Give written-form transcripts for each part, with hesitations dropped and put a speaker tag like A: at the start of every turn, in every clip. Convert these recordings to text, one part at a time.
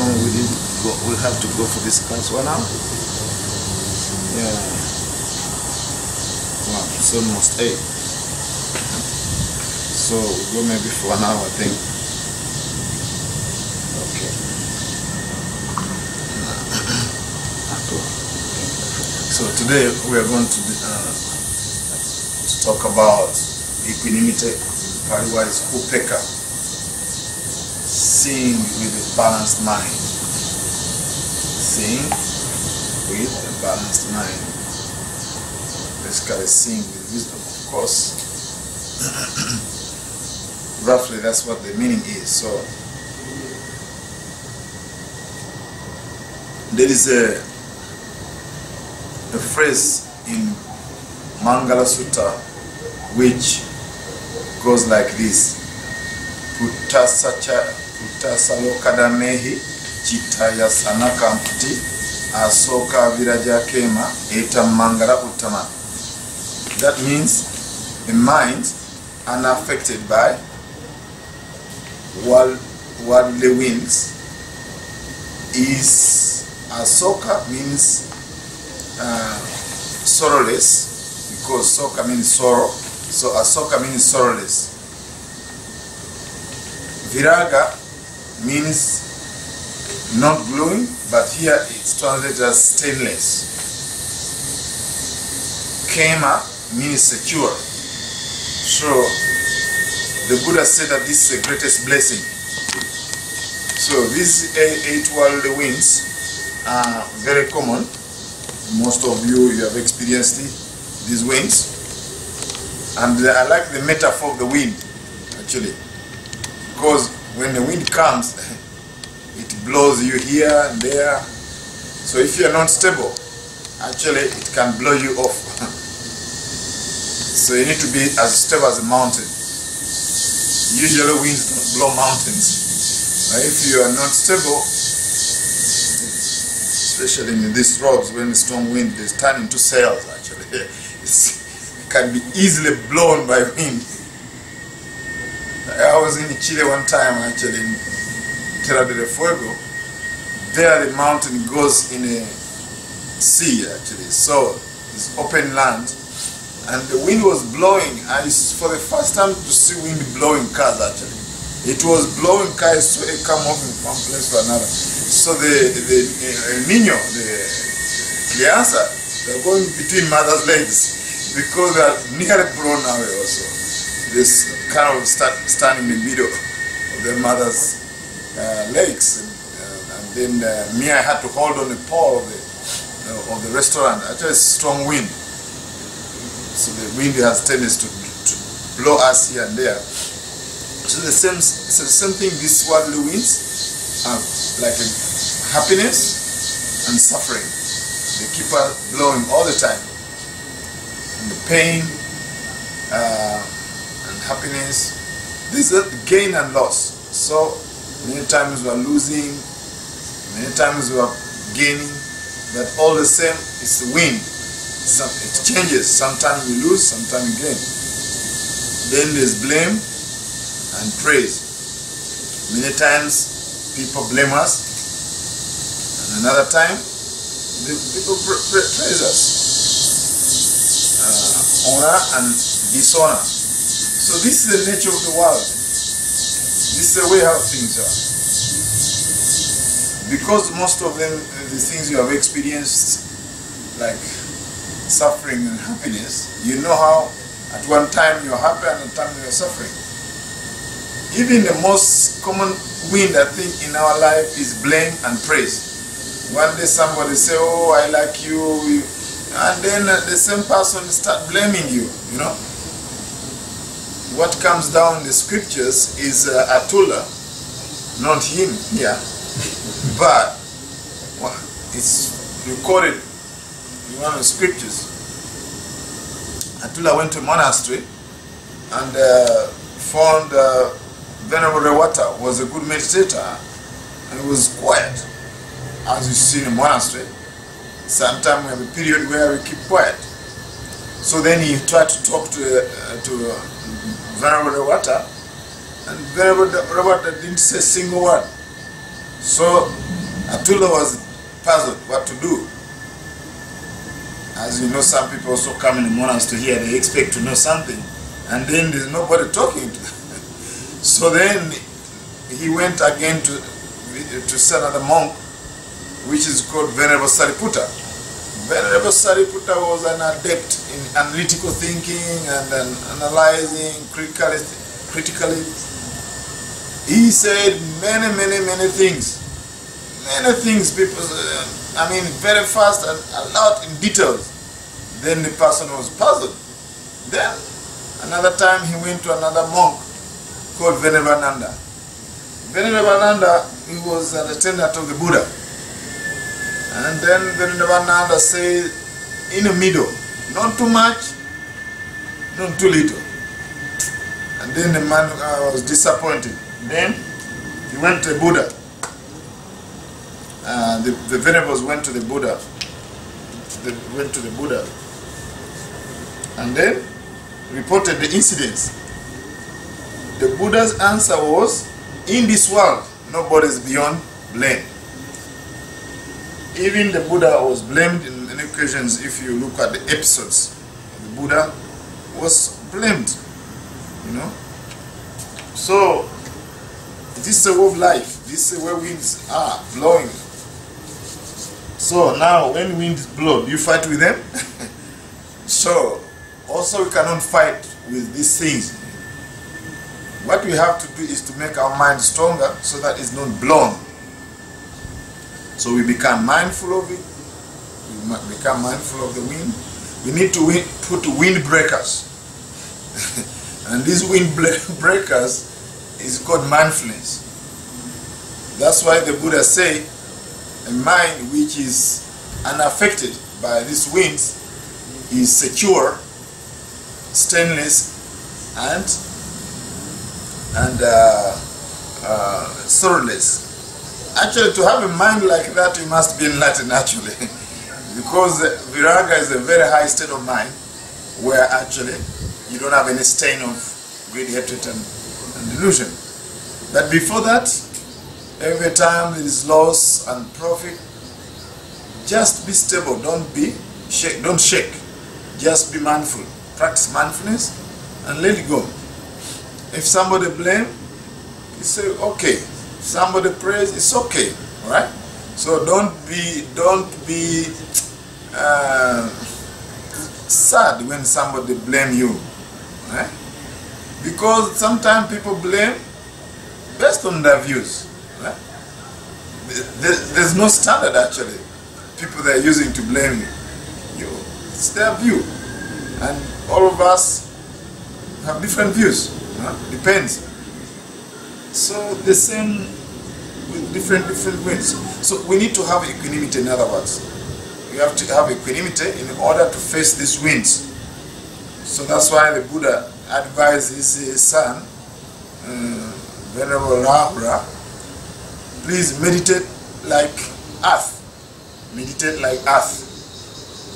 A: long we didn't go? We have to go for this class? 1 hour? Yeah. Wow, it's almost 8. So we go maybe for 1 hour, I think. Okay. So today we are going to talk about equanimity, otherwise Upekkha, seeing with a balanced mind. Seeing with a balanced mind. Basically seeing with wisdom, of course. Roughly that's what the meaning is. So there is a phrase in Mangala Sutta which goes like this: Puttasalokadamehi Chittaya Sanakamputi Asoka Virajakema Eta Mangala Uttama. That means a mind unaffected by worldly winds is Asoka, means sorrowless, because Soka means sorrow, so Asoka means sorrowless. Viraga means not glowing, but here it's translated as stainless. Kema means secure. So the Buddha said that this is the greatest blessing. So these 8 worldly winds are very common. Most of you have experienced these winds, and I like the metaphor of the wind actually, because when the wind comes it blows you here and there, so if you are not stable actually it can blow you off. So you need to be as stable as a mountain. Usually winds don't blow mountains. If you are not stable, especially in these roads, when the strong wind, they turn into sails actually. It can be easily blown by wind. I was in Chile one time actually, in Terra del Fuego. There the mountain goes in a sea actually, so it's open land. And the wind was blowing. I for the first time to see wind blowing cars actually. It was blowing cars, so it come moving from one place to another. So the niño, the crianza, they're going between mother's legs because they're nearly blown away also. They kind of stand in the middle of their mother's legs. And then me, I had to hold on the pole of the restaurant. Actually, it's strong wind. So the wind has tendency to blow us here and there. So the same thing, these worldly winds are like happiness and suffering. They keep us blowing all the time. And the pain and happiness, this is gain and loss. So many times we are losing, many times we are gaining, but all the same it's the wind. It changes. Sometimes we lose, sometimes we gain. Then there's blame and praise. Many times people blame us, and another time people praise us. Honor and dishonor. So this is the nature of the world. This is the way how things are. Because most of them, the things you have experienced, like suffering and happiness, you know how at one time you're happy and at one time you're suffering. Even the most common wind, I think, in our life is blame and praise. One day somebody say, oh, I like you, and then the same person start blaming you, you know. What comes down in the scriptures is Atula, not him here, but it's recorded in one of the scriptures. Atula went to a monastery and found Venerable Rewata was a good meditator and he was quiet. As you see in a monastery, sometimes we have a period where we keep quiet. So then he tried to talk to Venerable Rewata, and Venerable Rewata didn't say a single word. So Atula was puzzled what to do. As you know, some people also come in the mornings to hear, they expect to know something, and then there's nobody talking to them. So then he went again to see another monk, which is called Venerable Sariputta. Venerable Sariputta was an adept in analytical thinking and analyzing critically. He said many things. Many things, people, very fast and a lot in details. Then the person was puzzled. Then, another time he went to another monk called Venerable Venerable he was an attendant of the Buddha. And then Venerable said, in the middle, not too much, not too little. And then the man was disappointed. Then he went to the Buddha. The venerables went to the Buddha. They went to the Buddha and then reported the incidents. The Buddha's answer was, in this world, nobody is beyond blame. Even the Buddha was blamed in many occasions. If you look at the episodes, the Buddha was blamed, So, this is the way of life. This is where winds are blowing. So now, when winds blow, do you fight with them? So, also we cannot fight with these things. What we have to do is to make our mind stronger so that it's not blown. So we become mindful of it. We become mindful of the wind. We need to put windbreakers. And these windbreakers is called mindfulness. That's why the Buddha say, a mind which is unaffected by these winds is secure, stainless, and sorrowless. Actually, to have a mind like that, you must be enlightened actually. Because viraga is a very high state of mind where actually you don't have any stain of greed, hatred, and delusion. But before that, every time there is loss and profit, just be stable, don't shake. Just be mindful. Practice mindfulness and let it go. If somebody blame, you say okay. If somebody praise, it's okay. Alright? So don't be sad when somebody blame you. Right? Because sometimes people blame based on their views. Right? There's no standard actually. People that are using to blame you. It's their view. And all of us have different views. Depends. So the same with different ways. So we need to have equanimity, in other words. We have to have equanimity in order to face these winds. So that's why the Buddha advised his son, Venerable Rahura, please meditate like earth. Meditate like earth.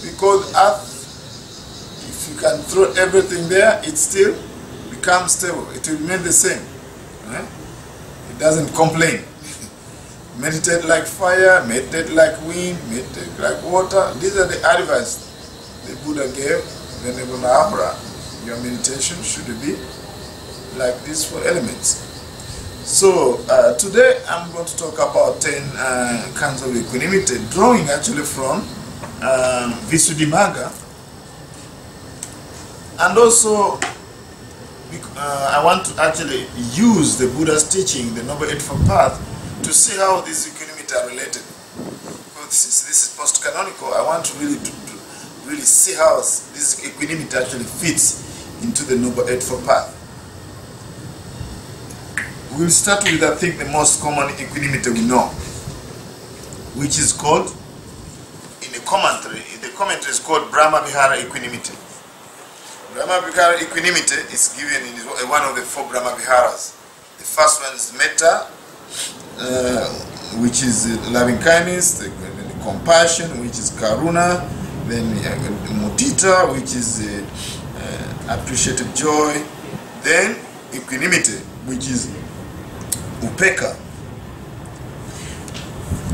A: Because earth, if you can throw everything there, it still becomes stable. It will remain the same. Right? It doesn't complain. Meditate like fire, meditate like wind, meditate like water. These are the advice the Buddha gave Venerable Rahura. Your meditation should be like this for elements. So today I'm going to talk about 10 kinds of equanimity, drawing actually from Visuddhimagga. And also I want to actually use the Buddha's teaching, the Noble Eightfold Path, to see how these equanimity are related. Because this is post-canonical. I want to really see how this equanimity actually fits into the Noble Eightfold Path. We'll start with, I think, the most common equanimity we know, which is called, in the commentary is called Brahma Vihara equanimity. Brahma Vihara equanimity is given in one of the 4 Brahma Viharas. The first one is Metta, which is loving kindness, the compassion, which is Karuna, then Mudita, which is appreciative joy, then equanimity, which is Upekkha.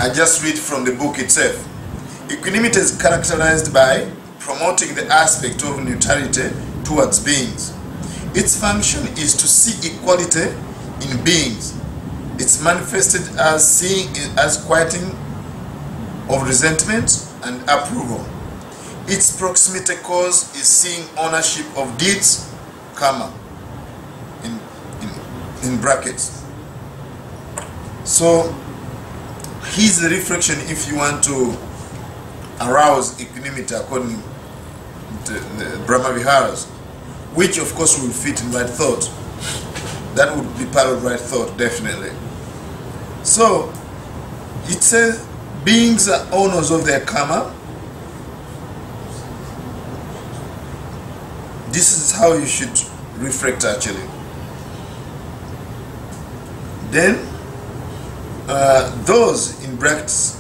A: I just read from the book itself. Equanimity is characterized by promoting the aspect of neutrality towards beings. Its function is to see equality in beings. It's manifested as seeing as quieting of resentment and approval. Its proximity cause is seeing ownership of deeds, karma, in brackets. So here's the reflection if you want to arouse equanimity according to the Brahma Viharas, which of course will fit in right thought. That would be part of right thought, definitely. So it says beings are owners of their karma. This is how you should reflect actually. Then those in brackets,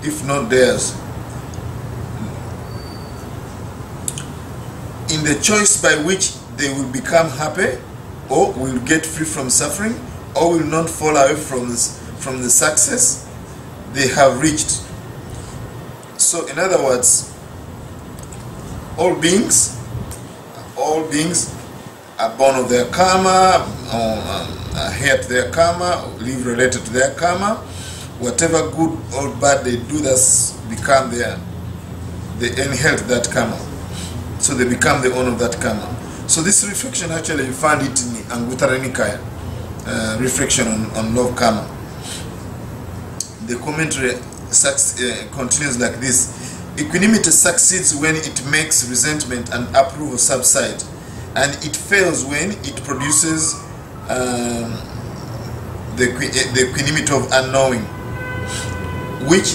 A: if not theirs, in the choice by which they will become happy, or will get free from suffering, or will not fall away from the success they have reached. So in other words, all beings are born of their karma, heir to their karma, live related to their karma. Whatever good or bad they do, that's become they inherit that karma. So they become the owner of that karma. So this reflection actually you find it in Anguttara Nikaya, reflection on love karma. The commentary continues like this: equanimity succeeds when it makes resentment and approval subside, and it fails when it produces the equanimity of unknowing, which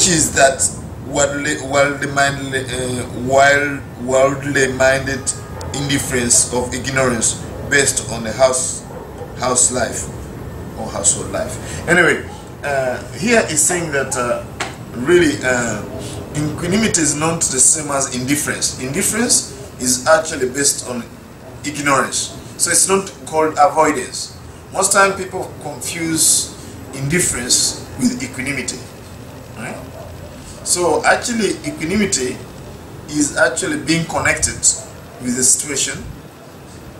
A: is that worldly-minded indifference of ignorance based on the house life or household life. Anyway, here is saying that really equanimity is not the same as indifference. Indifference is actually based on ignorance, so it's not called avoidance. Most time people confuse indifference with equanimity, right? So actually equanimity is actually being connected with the situation,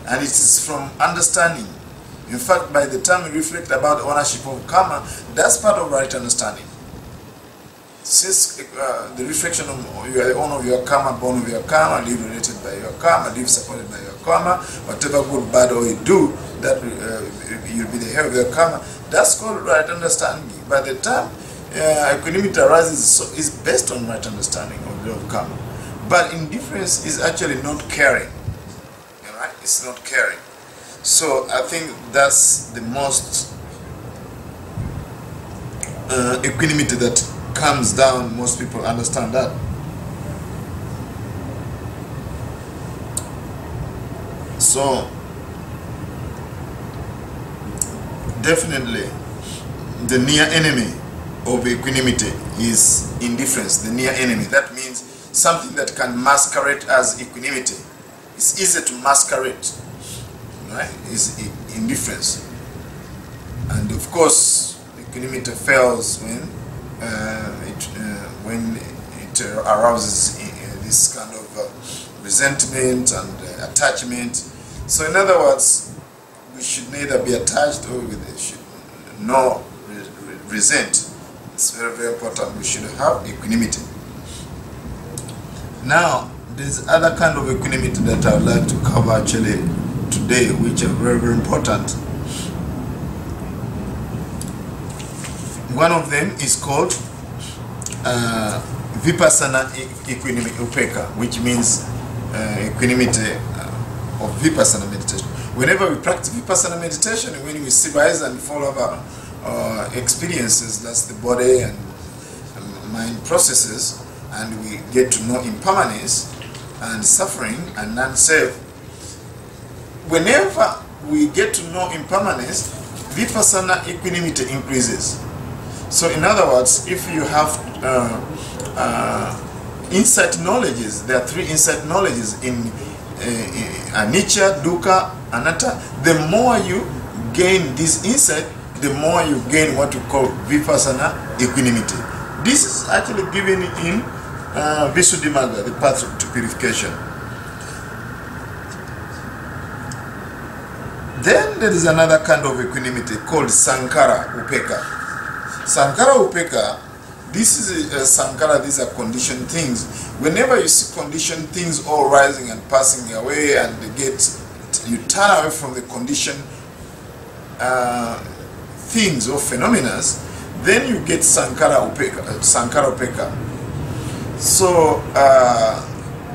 A: and it is from understanding. In fact, by the time we reflect about ownership of karma, that's part of right understanding. Since the reflection of you are the owner of your karma, born of your karma, live related by your karma, live supported by your karma, whatever good, bad or you do, that you'll be the heir of your karma, that's called right understanding. By the time equanimity arises, so is based on right understanding of the karma. But indifference is actually not caring. Right? It's not caring. So I think that's the most equanimity that comes down. Most people understand that. So definitely the near enemy of equanimity is indifference. The near enemy, that means something that can masquerade as equanimity. It's easy to masquerade, right? Is indifference. And of course equanimity fails when it arouses this kind of resentment and attachment. So in other words, we should neither be attached or nor resent. It's very, very important. We should have equanimity. Now, there's other kind of equanimity that I would like to cover actually today, which are very, very important. One of them is called Vipassana equanimity, Upekkha, which means equanimity of Vipassana meditation. Whenever we practice Vipassana meditation, when we supervise and follow our experiences, that's the body and mind processes, and we get to know impermanence and suffering and non-self. Whenever we get to know impermanence, Vipassana equanimity increases. So in other words, if you have insight knowledges, there are three insight knowledges in anicca, dukkha, anatta. The more you gain this insight, the more you gain what we call vipassana equanimity. This is actually given in Visuddhimagga, the path to purification. Then there is another kind of equanimity called Sankhara Upekkha. Sankhara Upekkha, this is Sankhara, these are conditioned things. Whenever you see conditioned things all rising and passing away, and you turn away from the conditioned things or phenomena, then you get Sankhara Upekkha. So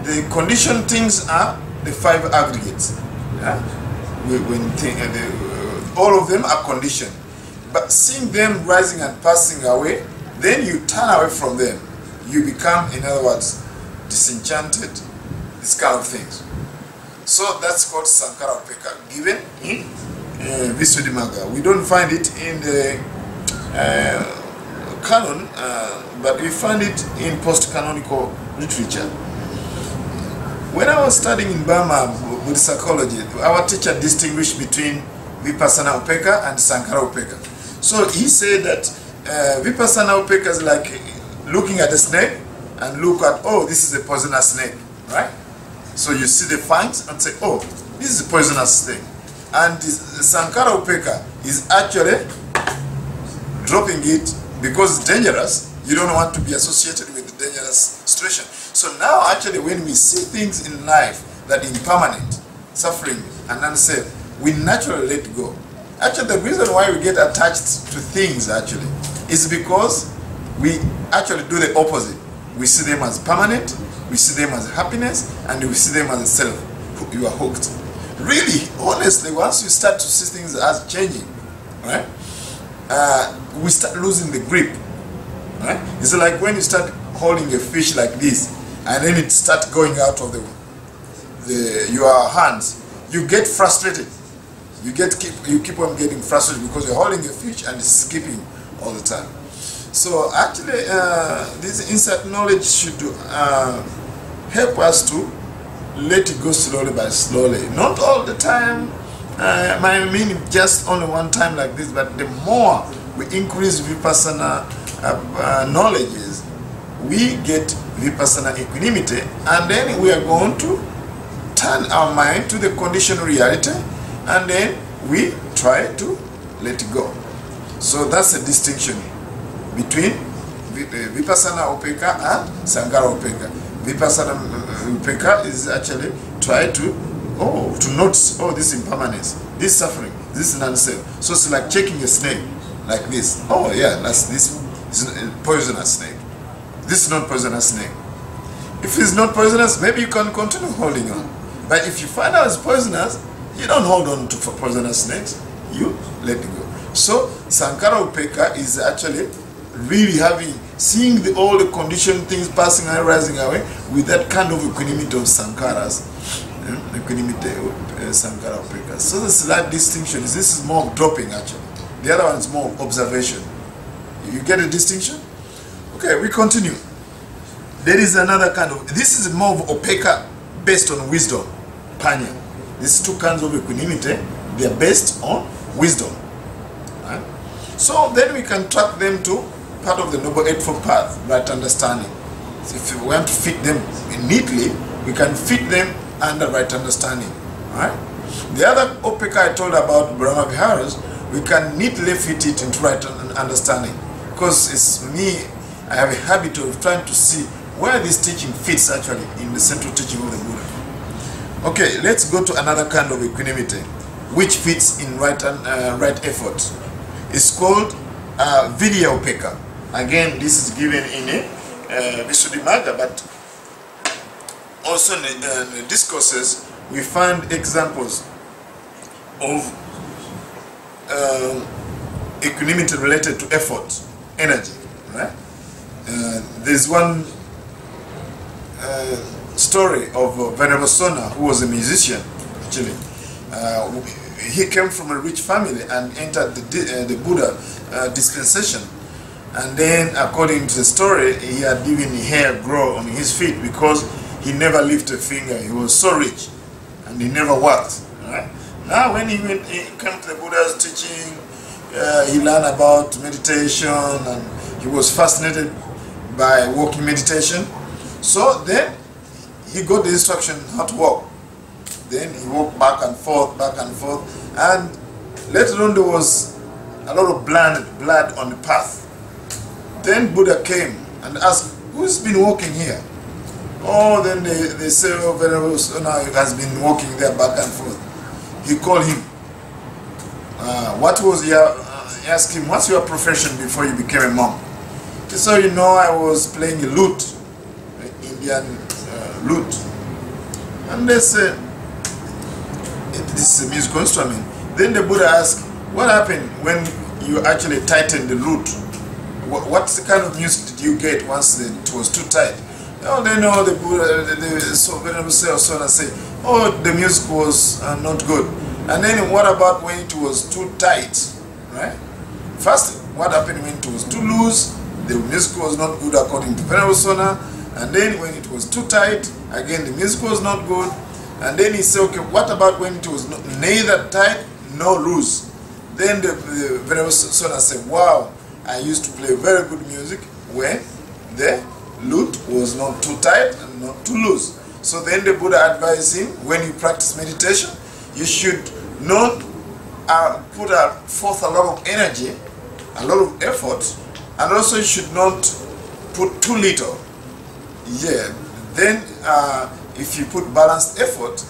A: the conditioned things are the five aggregates. Yeah? All of them are conditioned, but seeing them rising and passing away, then you turn away from them. You become, in other words, disenchanted, these kind of things. So that's called Sankhara Upekkha, given in Visuddhimagga. We don't find it in the canon, but we find it in post-canonical literature. When I was studying in Burma, Buddhist psychology, our teacher distinguished between Vipassana Upekkha and Sankhara Upekkha. So he said that Vipassana Upekkha is like looking at a snake and look at, oh, this is a poisonous snake, right? So you see the fangs and say, oh, this is a poisonous snake. And Sankhara Upekkha is actually dropping it because it's dangerous. You don't want to be associated with the dangerous situation. So now actually when we see things in life that are impermanent, suffering and unsafe, we naturally let go. Actually the reason why we get attached to things actually is because we actually do the opposite. We see them as permanent, we see them as happiness, and we see them as a self. You are hooked. Really, honestly, once you start to see things as changing, right, we start losing the grip. Right? It's like when you start holding a fish like this, and then it starts going out of your hands, you get frustrated. You keep on getting frustrated because you're holding a fish and it's skipping all the time. So actually, this insight knowledge should help us to let it go slowly by slowly. Not all the time. I mean just only one time like this, but the more we increase Vipassana knowledges, we get Vipassana equanimity, and then we are going to turn our mind to the conditioned reality, and then we try to let it go. So that's a distinction between Vipassana Upekkha and Sankhara Upekkha. Vipassana Upekkha is actually try to notice, oh, this impermanence, this suffering, this non-self. So it's like checking a snake like this. Oh yeah, that's this is a poisonous snake. This is not poisonous snake. If it's not poisonous, maybe you can continue holding on. But if you find out it's poisonous, you don't hold on to poisonous snakes. You let it go. So Sankhara Upekkha is actually really seeing all the conditioned things passing and rising away with that kind of equanimity of Sankharas. Equanimity Sankhara Upekkha. So the slight distinction is this is more of dropping actually. The other one is more of observation. You get a distinction? Okay, we continue. There is another kind of, this is more of Upekkha based on wisdom, Panya. These two kinds of equanimity, they are based on wisdom. Right? So then we can track them to part of the Noble Eightfold Path, right understanding. So if we want to fit them neatly, we can fit them under right understanding. Right? The other Upekkha I told about, Brahma Viharas, we can neatly fit it into right understanding. Because it's me, I have a habit of trying to see where this teaching fits actually in the central teaching of the Buddha. Okay, let's go to another kind of equanimity which fits in right effort. It's called Vidya Upekkha. Again, this is given in Visuddhimagga, but also in the discourses we find examples of equanimity related to effort, energy. Right? There's one story of Venerable Sona, who was a musician actually. He came from a rich family and entered the Buddha dispensation, and then according to the story he had even hair grow on his feet because he never lifted a finger. He was so rich and he never worked. Right? Now when he came to the Buddha's teaching, he learned about meditation, and he was fascinated by walking meditation. So then he got the instruction how to walk. Then he walked back and forth, and later on there was a lot of blood on the path. Then Buddha came and asked, who's been walking here? Oh, then they say, oh, Venerable Sona has been walking there back and forth. He called him. What was your, he asked him, what's your profession before you became a monk? He said, you know, I was playing a lute, Indian lute. And they said, this is a musical instrument. Then the Buddha asked, what happened when you actually tightened the lute? What kind of music did you get once it was too tight? Oh, they know the Buddha, so Venerable Sona say, oh, the music was not good. And then what about when it was too tight, right? First, what happened when it was too loose? The music was not good according to Venerable Sona. And then when it was too tight, again the music was not good. And then he said, okay, what about when it was neither tight nor loose? Then the Venerable Sona said, wow, I used to play very good music when the lute was not too tight and not too loose. So then the Buddha advised him, when you practice meditation, you should not put forth a lot of energy, a lot of effort, and also you should not put too little. Yeah, then if you put balanced effort,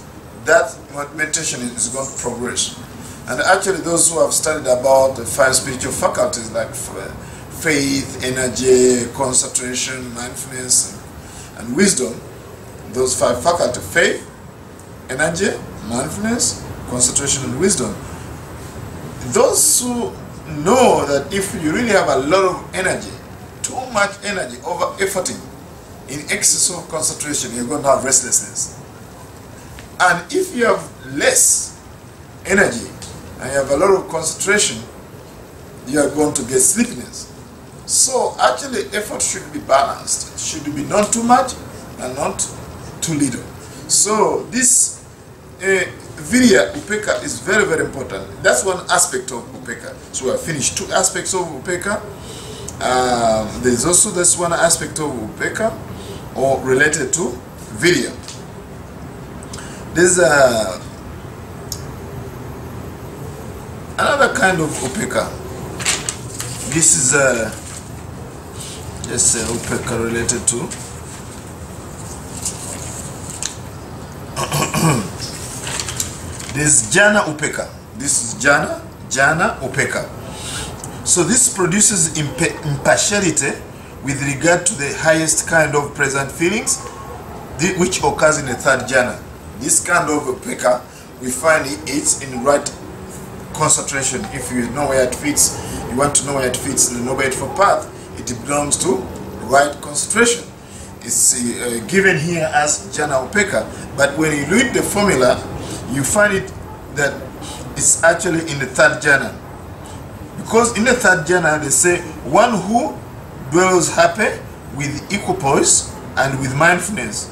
A: that meditation is going to progress. And actually those who have studied about the 5 spiritual faculties like faith, energy, concentration, mindfulness, and wisdom, those 5 faculties, faith, energy, mindfulness, concentration, and wisdom, those who know that if you really have a lot of energy, too much energy, over efforting, in excess of concentration, you're going to have restlessness. And if you have less energy and you have a lot of concentration, you are going to get sleepiness. So actually effort should be balanced. It should be not too much and not too little. So this Virya Upekkha is very, very important. That's one aspect of Upekkha. So we have finished 2 aspects of Upekkha. There's also this one aspect of Upekkha, or related to Virya. There's another kind of Upekkha. This is just Upekkha related to this Jhana Upekkha. This is Jhana Upekkha. So this produces impartiality with regard to the highest kind of present feelings, which occurs in the 3rd jhana. This kind of Upekkha, we find it's in right concentration. If you know where it fits, you want to know where it fits in the Noble Eightfold Path, it belongs to right concentration. It's given here as Jhana Upekkha, but when you read the formula, you find it that it's actually in the 3rd jhana. Because in the 3rd jhana, they say, one who dwells happy with equipoise and with mindfulness.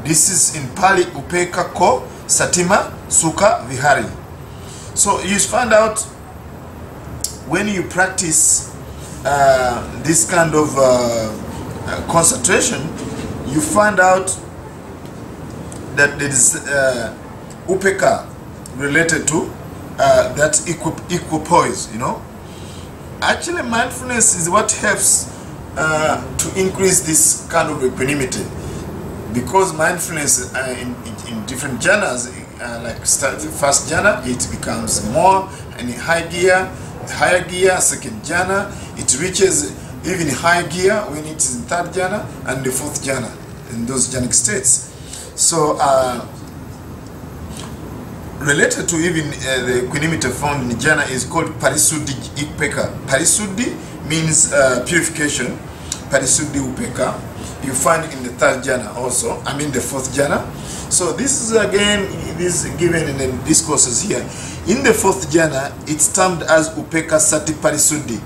A: This is in Pali Upekkha ko Satima Sukha Vihari. So you find out when you practice this kind of concentration, you find out that there is Upekkha related to that equipoise, you know. Actually, mindfulness is what helps to increase this kind of equanimity, because mindfulness in different jhanas, like first jhana, it becomes more in high gear, higher gear, 2nd jhana, it reaches even high gear when it is in 3rd jhana and the 4th jhana, in those jhanic states. So related to even the equanimity found in jhana is called Parisuddhi Upekkha. Parisuddhi means purification. Parisuddhi Upekkha you find in the 3rd jhana also, I mean the 4th jhana. So this is again, this is given in the discourses here. In the 4th jhana, it's termed as Upekkha Sati Parisuddhi.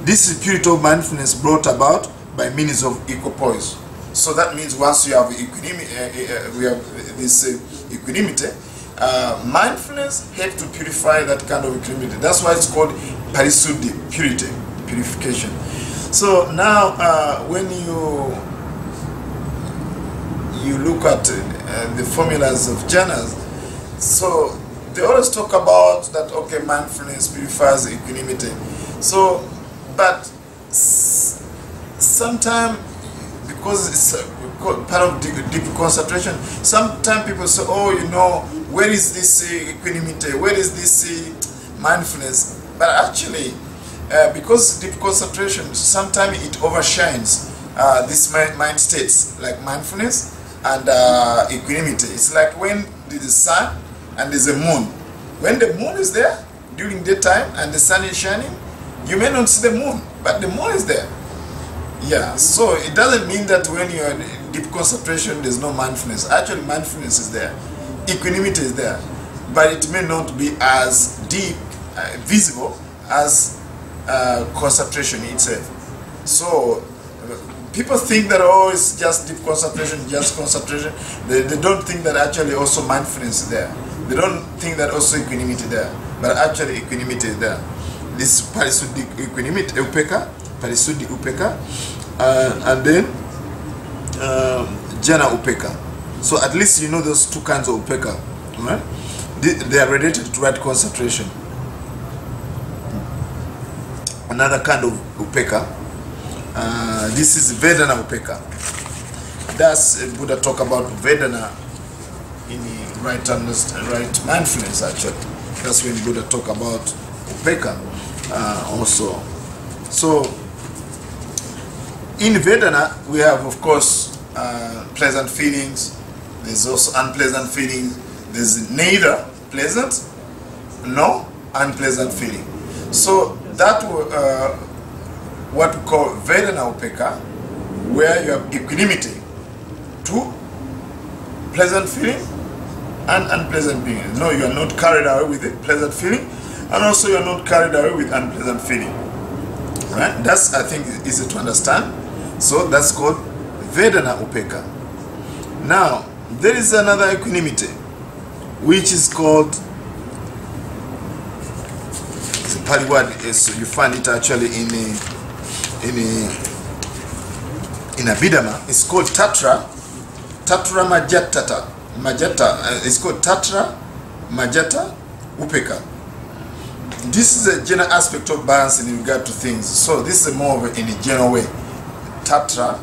A: This is purity of mindfulness brought about by means of equipoise. So that means once you have equanimity, we have this equanimity, mindfulness helps to purify that kind of equanimity. That's why it's called parisuddhi, purity, purification. So now when you look at the formulas of jhanas, so they always talk about that, okay, mindfulness purifies equanimity. So, but sometimes, because it's part of deep concentration, sometimes people say, oh, you know, where is this equanimity, where is this mindfulness? But actually, because deep concentration, sometimes it overshines these mind states, like mindfulness and equanimity. It's like when there's a sun and there's a moon. When the moon is there during daytime and the sun is shining, you may not see the moon, but the moon is there. Yeah, so it doesn't mean that when you're in deep concentration there's no mindfulness. Actually, mindfulness is there, equanimity is there, but it may not be as deep, visible as concentration itself. So people think that, oh, it's just deep concentration, just concentration. They don't think that actually also mindfulness is there. They don't think that also equanimity is there, but actually equanimity is there. This parisuddhi equanimity, upekkha, parisuddhi upekkha, and then jhana upekkha. So at least you know those two kinds of upekkha, right? They are related to right concentration. Another kind of upekkha, this is Vedana upekkha. That's Buddha talk about Vedana in right mindfulness. Actually, that's when Buddha talk about upekkha also. So in Vedana we have, of course, pleasant feelings. There's also unpleasant feelings. There's neither pleasant nor unpleasant feeling. So that what we call Vedana upekkha, where you have equanimity to pleasant feeling and unpleasant feeling. No, you are not carried away with a pleasant feeling, and also you are not carried away with unpleasant feeling. Right? That's, I think, easy to understand. So that's called Vedana upekkha. Now there is another equanimity which is called, the Pali word is, you find it actually in Abhidhamma. It's called Tatra Majjata. It's called Tatra Majjata Upekkha. This is a general aspect of balance in regard to things. So this is more of in a general way. Tatra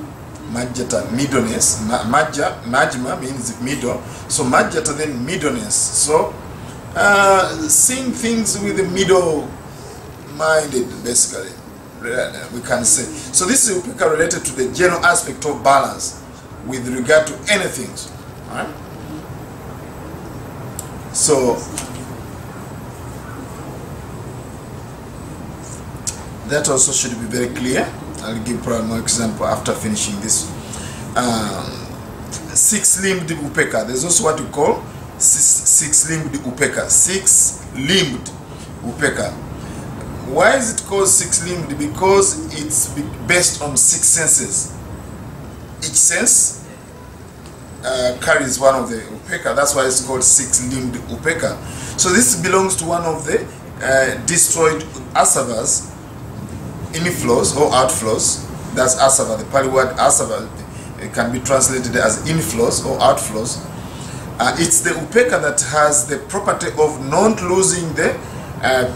A: Majjata, middleness. Majma means middle. So Majjata, then middleness. So seeing things with the middle-minded, basically, we can say. So this is upekkha related to the general aspect of balance with regard to anything. Right? So that also should be very clear. I'll give probably more example after finishing this. Six-limbed upekkha. There's also what we call six-limbed upekkha. Six-limbed upekkha. Why is it called six-limbed? Because it's based on six senses. Each sense carries one of the upekkha. That's why it's called six-limbed upekkha. So this belongs to one of the destroyed asavas, inflows or outflows. That's asava. The Pali word asava, it can be translated as inflows or outflows. It's the upekkha that has the property of not losing the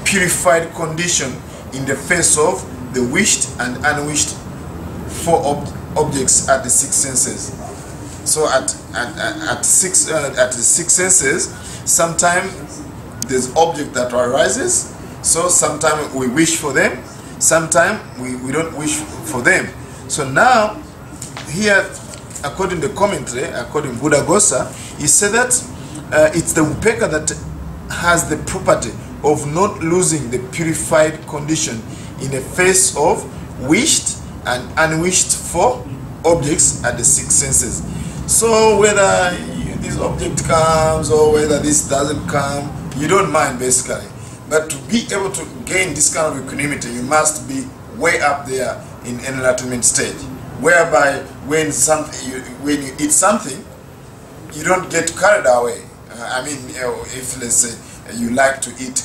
A: purified condition in the face of the wished and unwished four objects at the six senses. So at the six senses, sometimes there's object that arises. So sometimes we wish for them, sometimes we don't wish for them. So now here, according to the commentary, according to Buddharakkhita, he said that it's the upekkha that has the property of not losing the purified condition in the face of wished and unwished for objects at the six senses. So whether this object comes or whether this doesn't come, you don't mind, basically. But to be able to gain this kind of equanimity, you must be way up there in enlightenment stage, whereby when you eat something, you don't get carried away. I mean, if let's say you like to eat,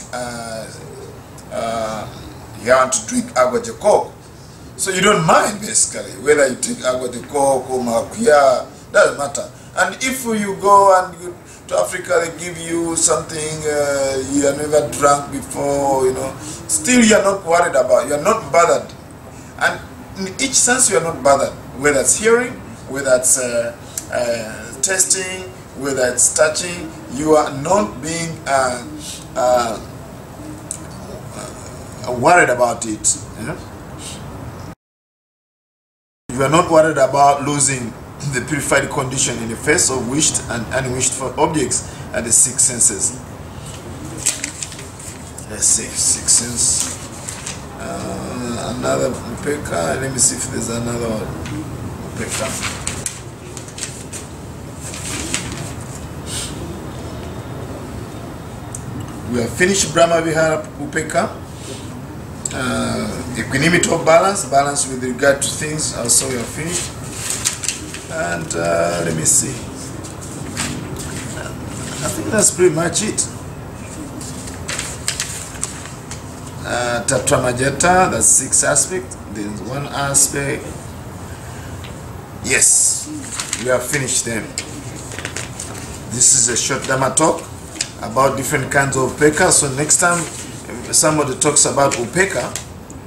A: you want to drink agua de coco, so you don't mind basically whether you take agua de coco or maracuya, doesn't matter. And if you go and to Africa, they give you something you have never drunk before, you know, still you are not worried about, you are not bothered. And in each sense you are not bothered, whether it's hearing, whether it's tasting, whether it's touching, you are not being worried about it. You know? You are not worried about losing the purified condition in the face of wished and unwished for objects and the six senses. Let's see, six senses. Another Upekkha. Let me see if there's another one. Upekkha. We have finished Brahma Vihara Upekkha. Equanimity of balance, balance with regard to things, also we have finished. And let me see. I think that's pretty much it. Tatramajata, that's 6 aspects. There's 1 aspect. Yes, we have finished them. This is a short Dhamma talk about different kinds of Upekkha. So next time somebody talks about Upekkha,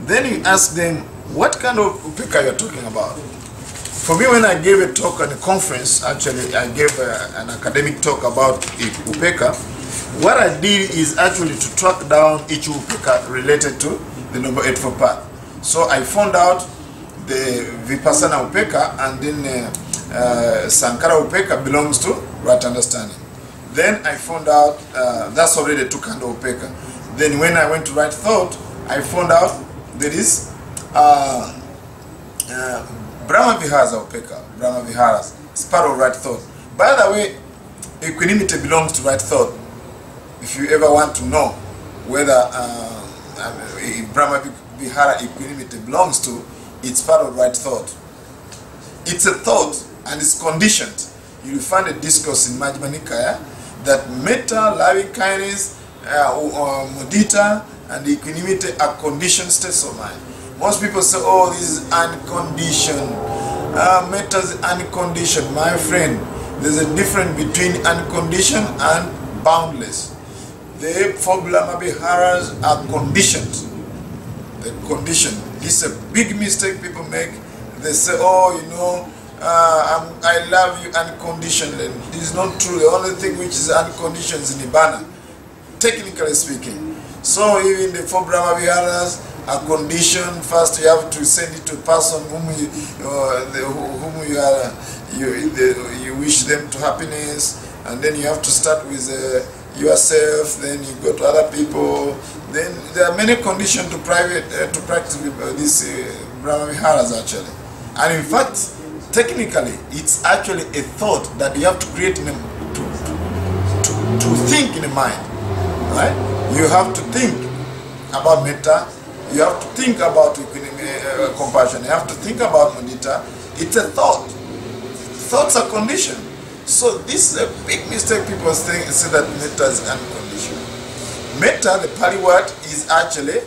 A: then you ask them, what kind of Upekkha you're talking about? For me, when I gave a talk at a conference, actually I gave an academic talk about Upekkha, what I did is actually to track down each Upekkha related to the Noble Eightfold Path. So I found out the Vipassana Upekkha, and then Sankhara Upekkha belongs to right understanding. Then I found out that's already 2 kinds of Upekkha. Then when I went to right thought, I found out there is Brahma Viharas Upekkha. Brahma Viharas is part of right thought. By the way, equanimity belongs to right thought. If you ever want to know whether Brahma Vihara equanimity belongs to, it's part of right thought. It's a thought and it's conditioned. You will find a discourse in Majjhima Nikaya that metta, loving kindness, mudita, and equanimity are conditioned states of mind. Most people say, oh, this is unconditioned. Metta is unconditioned. My friend, there's a difference between unconditioned and boundless. The 4 Brahma Viharas are conditioned. They're conditioned. This is a big mistake people make. They say, oh, you know, I love you unconditionally. This is not true. The only thing which is unconditioned is Nibbana, technically speaking. So even the 4 Brahma Viharas are conditioned. First you have to send it to a person whom you wish them to happiness, and then you have to start with yourself, then you go to other people. Then there are many conditions to practice these Brahma Viharas actually. And in fact, technically, it's actually a thought that you have to create to think in the mind, right? You have to think about metta, you have to think about compassion, you have to think about mudita. It's a thought. Thoughts are conditioned. So this is a big mistake. People say that metta is unconditioned. Metta, the Pali word, is actually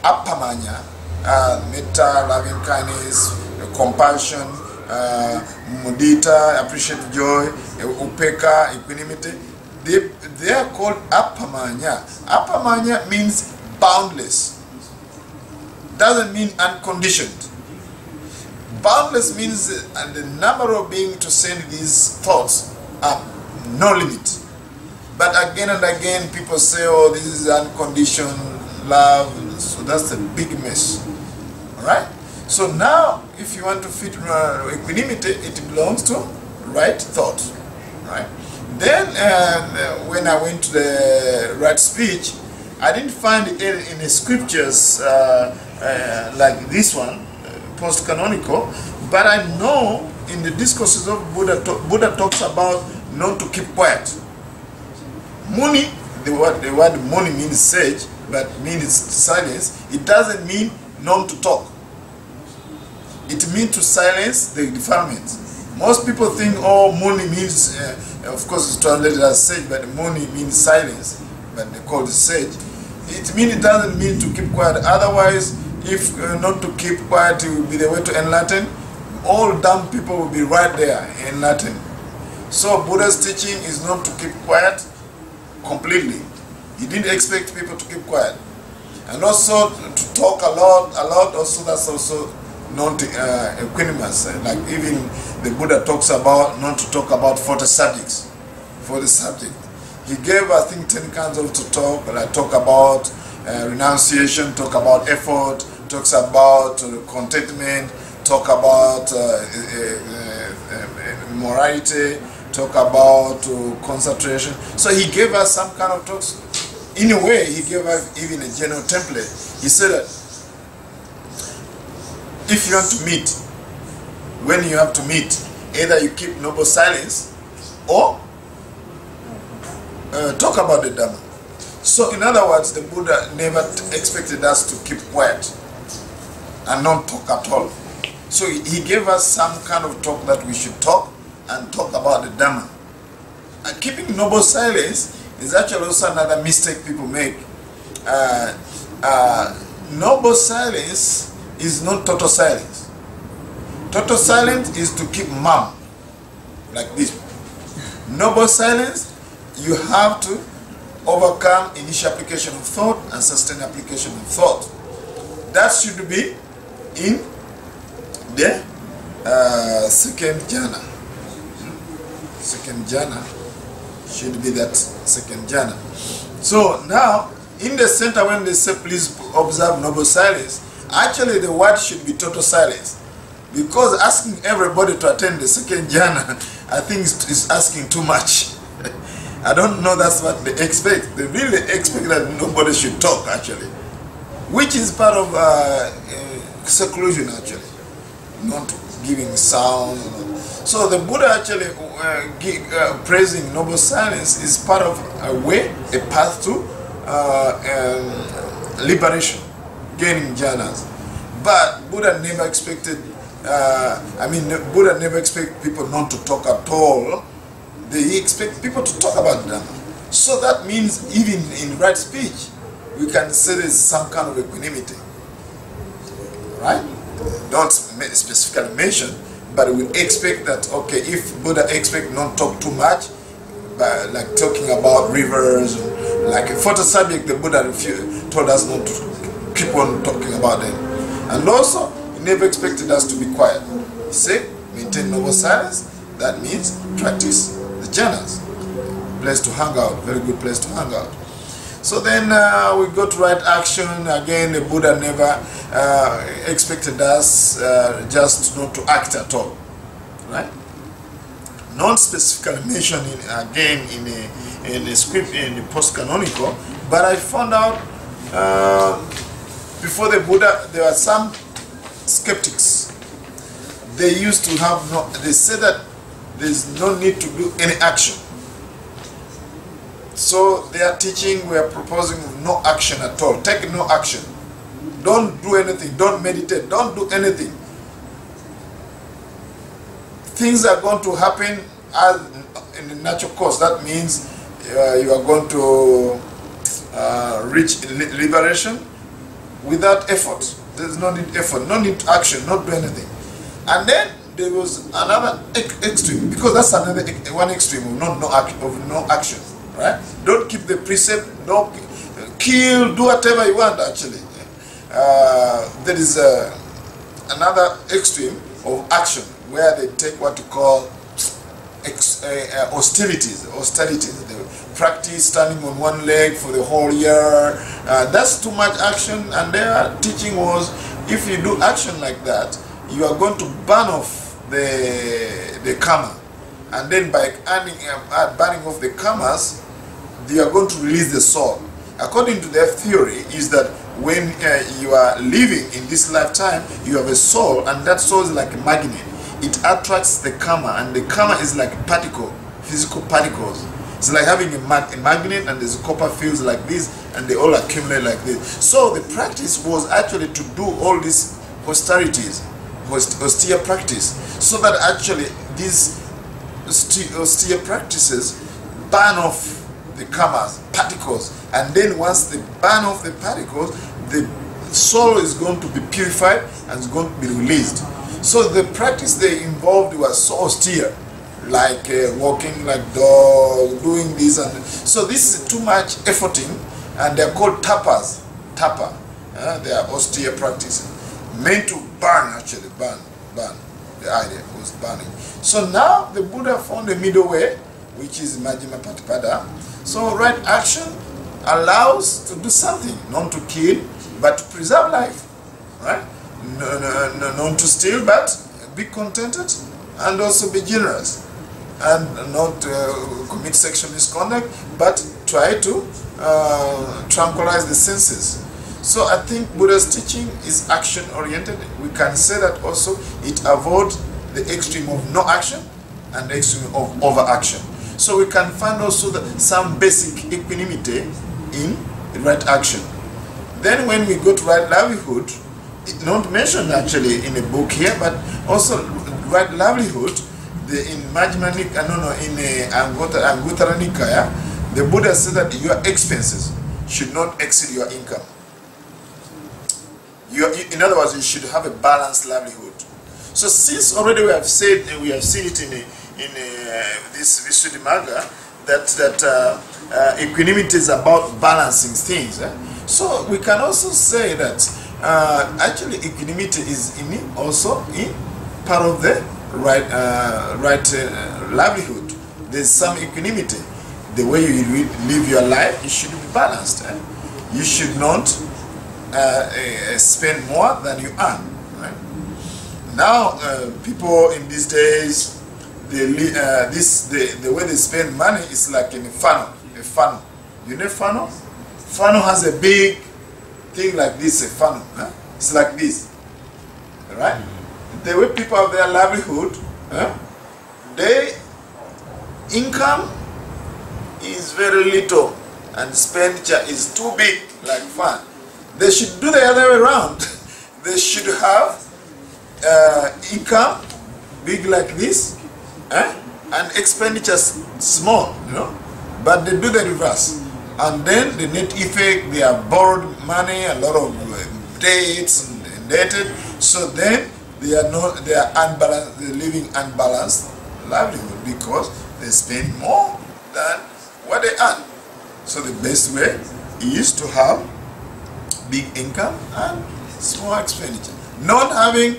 A: appamanya. Metta, loving kindness, compassion, mudita, appreciate joy, upekkha, equanimity. They are called appamanya. Appamanya means boundless. Doesn't mean unconditioned. Boundless means the number of beings to send these thoughts are no limit. But again and again people say, oh, this is unconditioned love. So that's a big mess. Alright? So now if you want to fit equanimity, it belongs to right thought. Right? Then when I went to the right speech, I didn't find it in the scriptures like this one, post-canonical, but I know in the discourses of Buddha, Buddha talks about not to keep quiet. Muni, the word muni means sage, but means silence. It doesn't mean not to talk. It means to silence the defilements. Most people think, oh, muni means, of course it's translated as sage, but muni means silence, but they call it sage. It doesn't mean to keep quiet. Otherwise, if not to keep quiet, it will be the way to enlighten. All dumb people will be right there in Latin. So Buddha's teaching is not to keep quiet completely. He didn't expect people to keep quiet. And also to talk a lot, also that's also not equanimous. Like even the Buddha talks about not to talk about 40 subjects. 40 subjects. He gave, I think, 10 kinds of to talk, like talk about renunciation, talk about effort, talks about contentment, talk about morality, talk about concentration. So he gave us some kind of talks. In a way, he gave us even a general template. He said that if you want to meet, when you have to meet, either you keep noble silence or talk about the Dhamma. So in other words, the Buddha never expected us to keep quiet and not talk at all. So he gave us some kind of talk that we should talk and talk about the Dhamma. And keeping noble silence is actually also another mistake people make. Noble silence is not total silence. Total silence is to keep mum, like this. Noble silence, you have to overcome initial application of thought and sustained application of thought. That should be in the second jhana. Second jhana should be that second jhana. So now, in the center, when they say please observe noble silence, actually the word should be total silence. Because asking everybody to attend the second jhana, I think is asking too much. I don't know that's what they expect. They really expect that nobody should talk, actually. Which is part of seclusion, actually. Not giving sound. So the Buddha actually praising noble silence is part of a way, a path to liberation, gaining jhanas. But Buddha never expected, Buddha never expected people not to talk at all. They expect people to talk about Dhamma. So that means even in right speech, we can say there's some kind of equanimity. Right? Don't specifically mention, but we expect that, okay, if Buddha expect not talk too much, like talking about rivers, like a photo subject, the Buddha told us not to keep on talking about them. And also, he never expected us to be quiet. He said, maintain noble silence. That means practice the jhanas. Place to hang out, very good place to hang out. So then we go to right action. Again, the Buddha never expected us just not to act at all, right? Not specifically mentioned again in the script, in the post-canonical, but I found out before the Buddha there were some skeptics. They used to have they said that there's no need to do any action. So their teaching, we are proposing no action at all. Take no action. Don't do anything. Don't meditate. Don't do anything. Things are going to happen as in the natural course. That means you are going to reach liberation without effort. There's no need effort, no need action, not do anything. And then there was another extreme, because that's another one extreme of no action. Right? Don't keep the precept, don't kill, do whatever you want actually. There is another extreme of action where they take what you call austerities. They practice standing on one leg for the whole year. That's too much action, and their teaching was if you do action like that, you are going to burn off the karma. And then by burning off the karmas, you are going to release the soul. According to their theory, is that when you are living in this lifetime, you have a soul, and that soul is like a magnet. It attracts the karma, and the karma is like a particle, physical particles. It's like having a magnet, and there's copper fields like this, and they all accumulate like this. So the practice was actually to do all these austerities, austere practice, so that actually these austere practices burn off the karmas, particles, and then once they burn off the particles, the soul is going to be purified and is going to be released. So the practice they involved was so austere, like walking like dog, doing this, and so this is too much efforting, and they are called tapas. Tapa, they are austere practices meant to burn, actually burn. The idea was burning. So now the Buddha found a middle way, which is Majjhima Patipada. So right action allows to do something, not to kill, but to preserve life, right? Not to steal, but be contented, and also be generous, and not commit sexual misconduct, but try to tranquilize the senses. So I think Buddha's teaching is action-oriented. We can say that also it avoids the extreme of no action and the extreme of overaction. So we can find also some basic equanimity in right action. Then when we go to right livelihood, it's not mentioned actually in the book here, but also right livelihood, in Majjhima Nikaya, in Anguttara Nikaya, the Buddha said that your expenses should not exceed your income. In other words, you should have a balanced livelihood. So since already we have said, we have seen it in this Visuddhimagga, that equanimity is about balancing things. So we can also say that actually equanimity is also in part of the right livelihood. There's some equanimity. The way you live your life, you should be balanced. You should not spend more than you earn. Right? Now, people in these days, the way they spend money is like in a funnel. A funnel. You know funnel? Funnel has a big thing like this. A funnel. It's like this. Right? The way people have their livelihood, their income is very little and expenditure is too big, like fun. They should do the other way around. They should have income big like this, and expenditure small, but they do the reverse. And then the net effect, they have borrowed money, a lot of debts and indebted, so then they are unbalanced, they're living unbalanced livelihood because they spend more than what they earn. So the best way is to have big income and small expenditure. Not having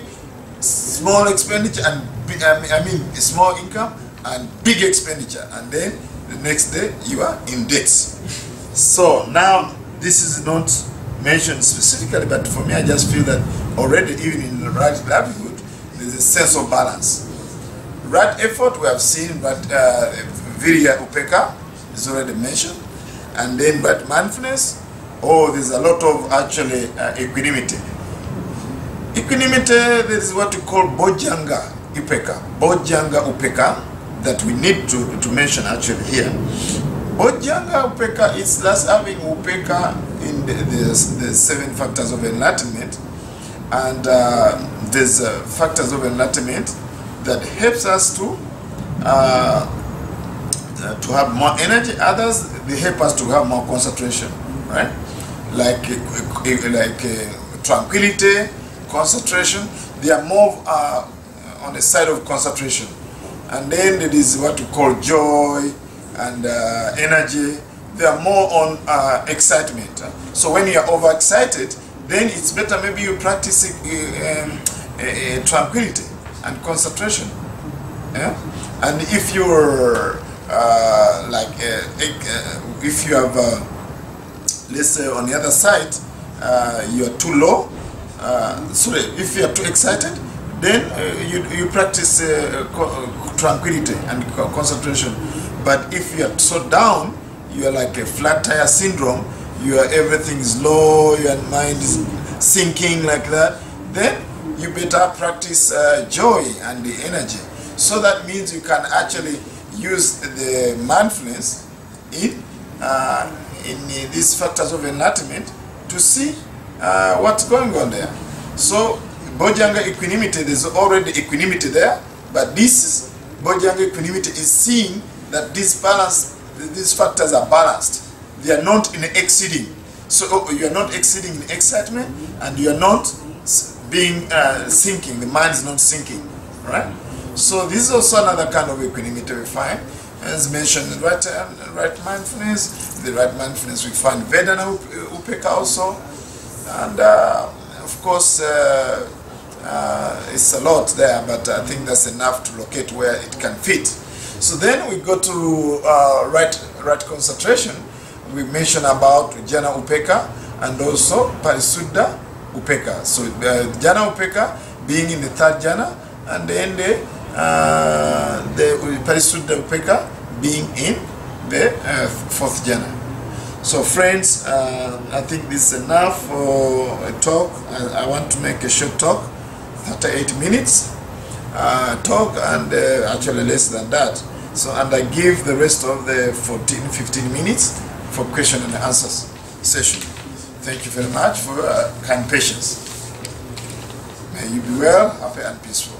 A: small expenditure and small income and big expenditure, and then the next day you are in debt. So now this is not mentioned specifically, but for me I just feel that already even in the right livelihood there's a sense of balance. Right effort we have seen, but Virya Upekkha is already mentioned, and then right mindfulness, there's a lot of actually equanimity. Equanimity, there is what we call Bojjhanga Upekkha. Bojjhanga Upekkha that we need to mention actually here. Bojjhanga Upekkha is thus having Upekkha in the 7 factors of enlightenment, and there's factors of enlightenment that helps us to have more energy. Others, they help us to have more concentration, right? Like tranquility, concentration. They are more on the side of concentration. And then there is what we call joy and energy. They are more on excitement. So when you are overexcited, then it's better maybe you practice tranquility and concentration. Yeah? And if you're if you have let's say on the other side you are too low, if you are too excited, then you practice tranquility and concentration. But if you are so down, you are like a flat tire syndrome, everything is low, your mind is sinking like that, then you better practice joy and the energy. So that means you can actually use the mindfulness in these factors of enlightenment to see what's going on there. So Bojjhanga equanimity, there's already equanimity there, but this Bojjhanga equanimity is seeing that these factors are balanced. They are not in exceeding. So you are not exceeding in excitement, and you are not being sinking. The mind is not sinking, right? So this is also another kind of equanimity we find. As mentioned, right mindfulness. The right mindfulness we find Vedana Upekkha also, and of course it's a lot there, but I think that's enough to locate where it can fit. So then we go to right concentration. We mention about Jhana Upekkha and also Parisuddha Upekkha. So Jhana Upekkha being in the third jhana, and then the Parisuddha Upekkha being in the fourth jhana. So friends, I think this is enough for a talk. I want to make a short talk, 38 minutes talk, and actually less than that. So, and I give the rest of the 15 minutes for question and answers session. Thank you very much for your kind patience. May you be well, happy and peaceful.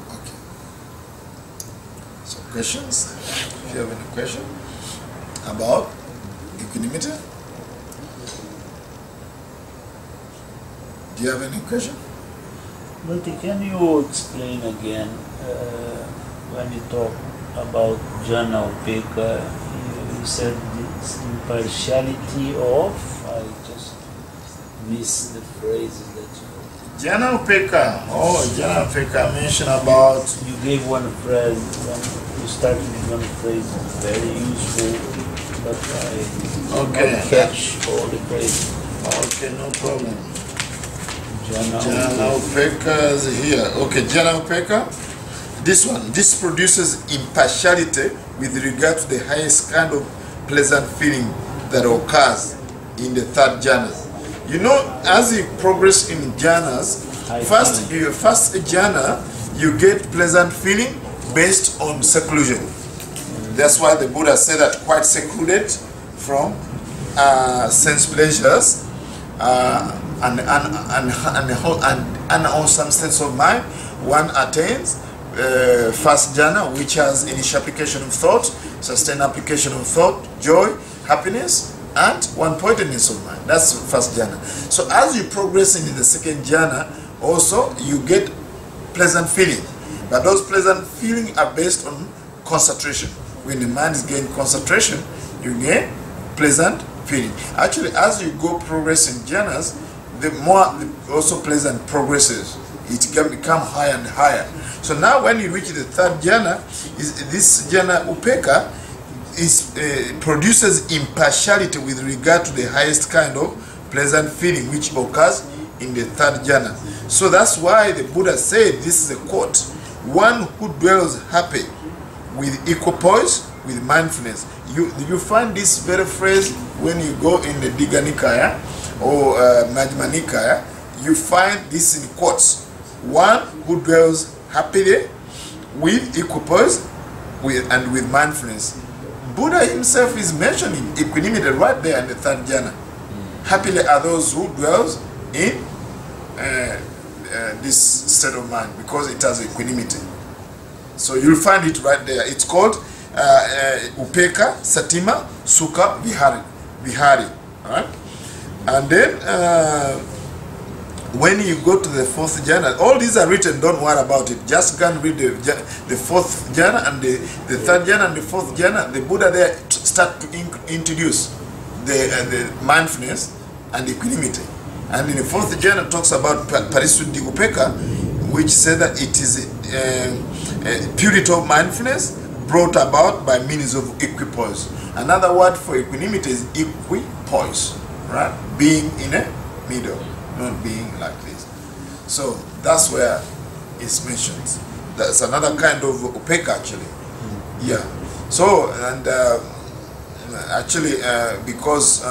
A: Okay. So questions? If you have any question about equanimity? Do you have any question?
B: Bhante, can you explain again when you talk about Jhana Upekkha, you said this impartiality of, I just missed the phrases that you...
A: Jhana Upekkha, Jhana Upekkha mentioned about...
B: You gave one phrase, you started with one phrase, very useful, but I didn't catch all the phrases.
A: Okay, no problem.
B: Jhana
A: Upekkha is here. Okay, Jhana Upekkha. This produces impartiality with regard to the highest kind of pleasant feeling that occurs in the third jhana. You know, as you progress in jhanas, first jhana, you get pleasant feeling based on seclusion. That's why the Buddha said that quite secluded from sense pleasures and unwholesome states of mind, one attains first jhana, which has initial application of thought, sustained application of thought, joy, happiness, and one-pointedness of mind. That's first jhana. So as you progress into the second jhana, also you get pleasant feeling. But those pleasant feelings are based on concentration. When the mind is getting concentration, you get pleasant feeling. Actually, as you go progress in jhanas, the more also pleasant progresses. It can become higher and higher. So now when you reach the third jhana, this jhana Upekkha produces impartiality with regard to the highest kind of pleasant feeling which occurs in the third jhana. So that's why the Buddha said, this is a quote, one who dwells happy with equipoise, with mindfulness. You find this very phrase when you go in the Digha Nikaya or Majjhima Nikaya, you find this in quotes. One who dwells happily with equipoise and with mindfulness. Buddha himself is mentioning equanimity right there in the third jhana. Happily are those who dwells in this state of mind, because it has equanimity. So you'll find it right there. It's called Upekkha, Satima, Sukha, Vihari. Right? And then when you go to the fourth jhana, all these are written, don't worry about it. Just go and read the fourth jhana and the third jhana and the fourth jhana. The Buddha there start to introduce the mindfulness and equanimity. And in the fourth jhana talks about Parisuddhi Upekkha, which says that it is purity of mindfulness brought about by means of equipoise. Another word for equanimity is equipoise, right? Being in a middle, not being like this. So that's where it's mentioned. That's another kind of Upekkha actually. Yeah. So, and actually because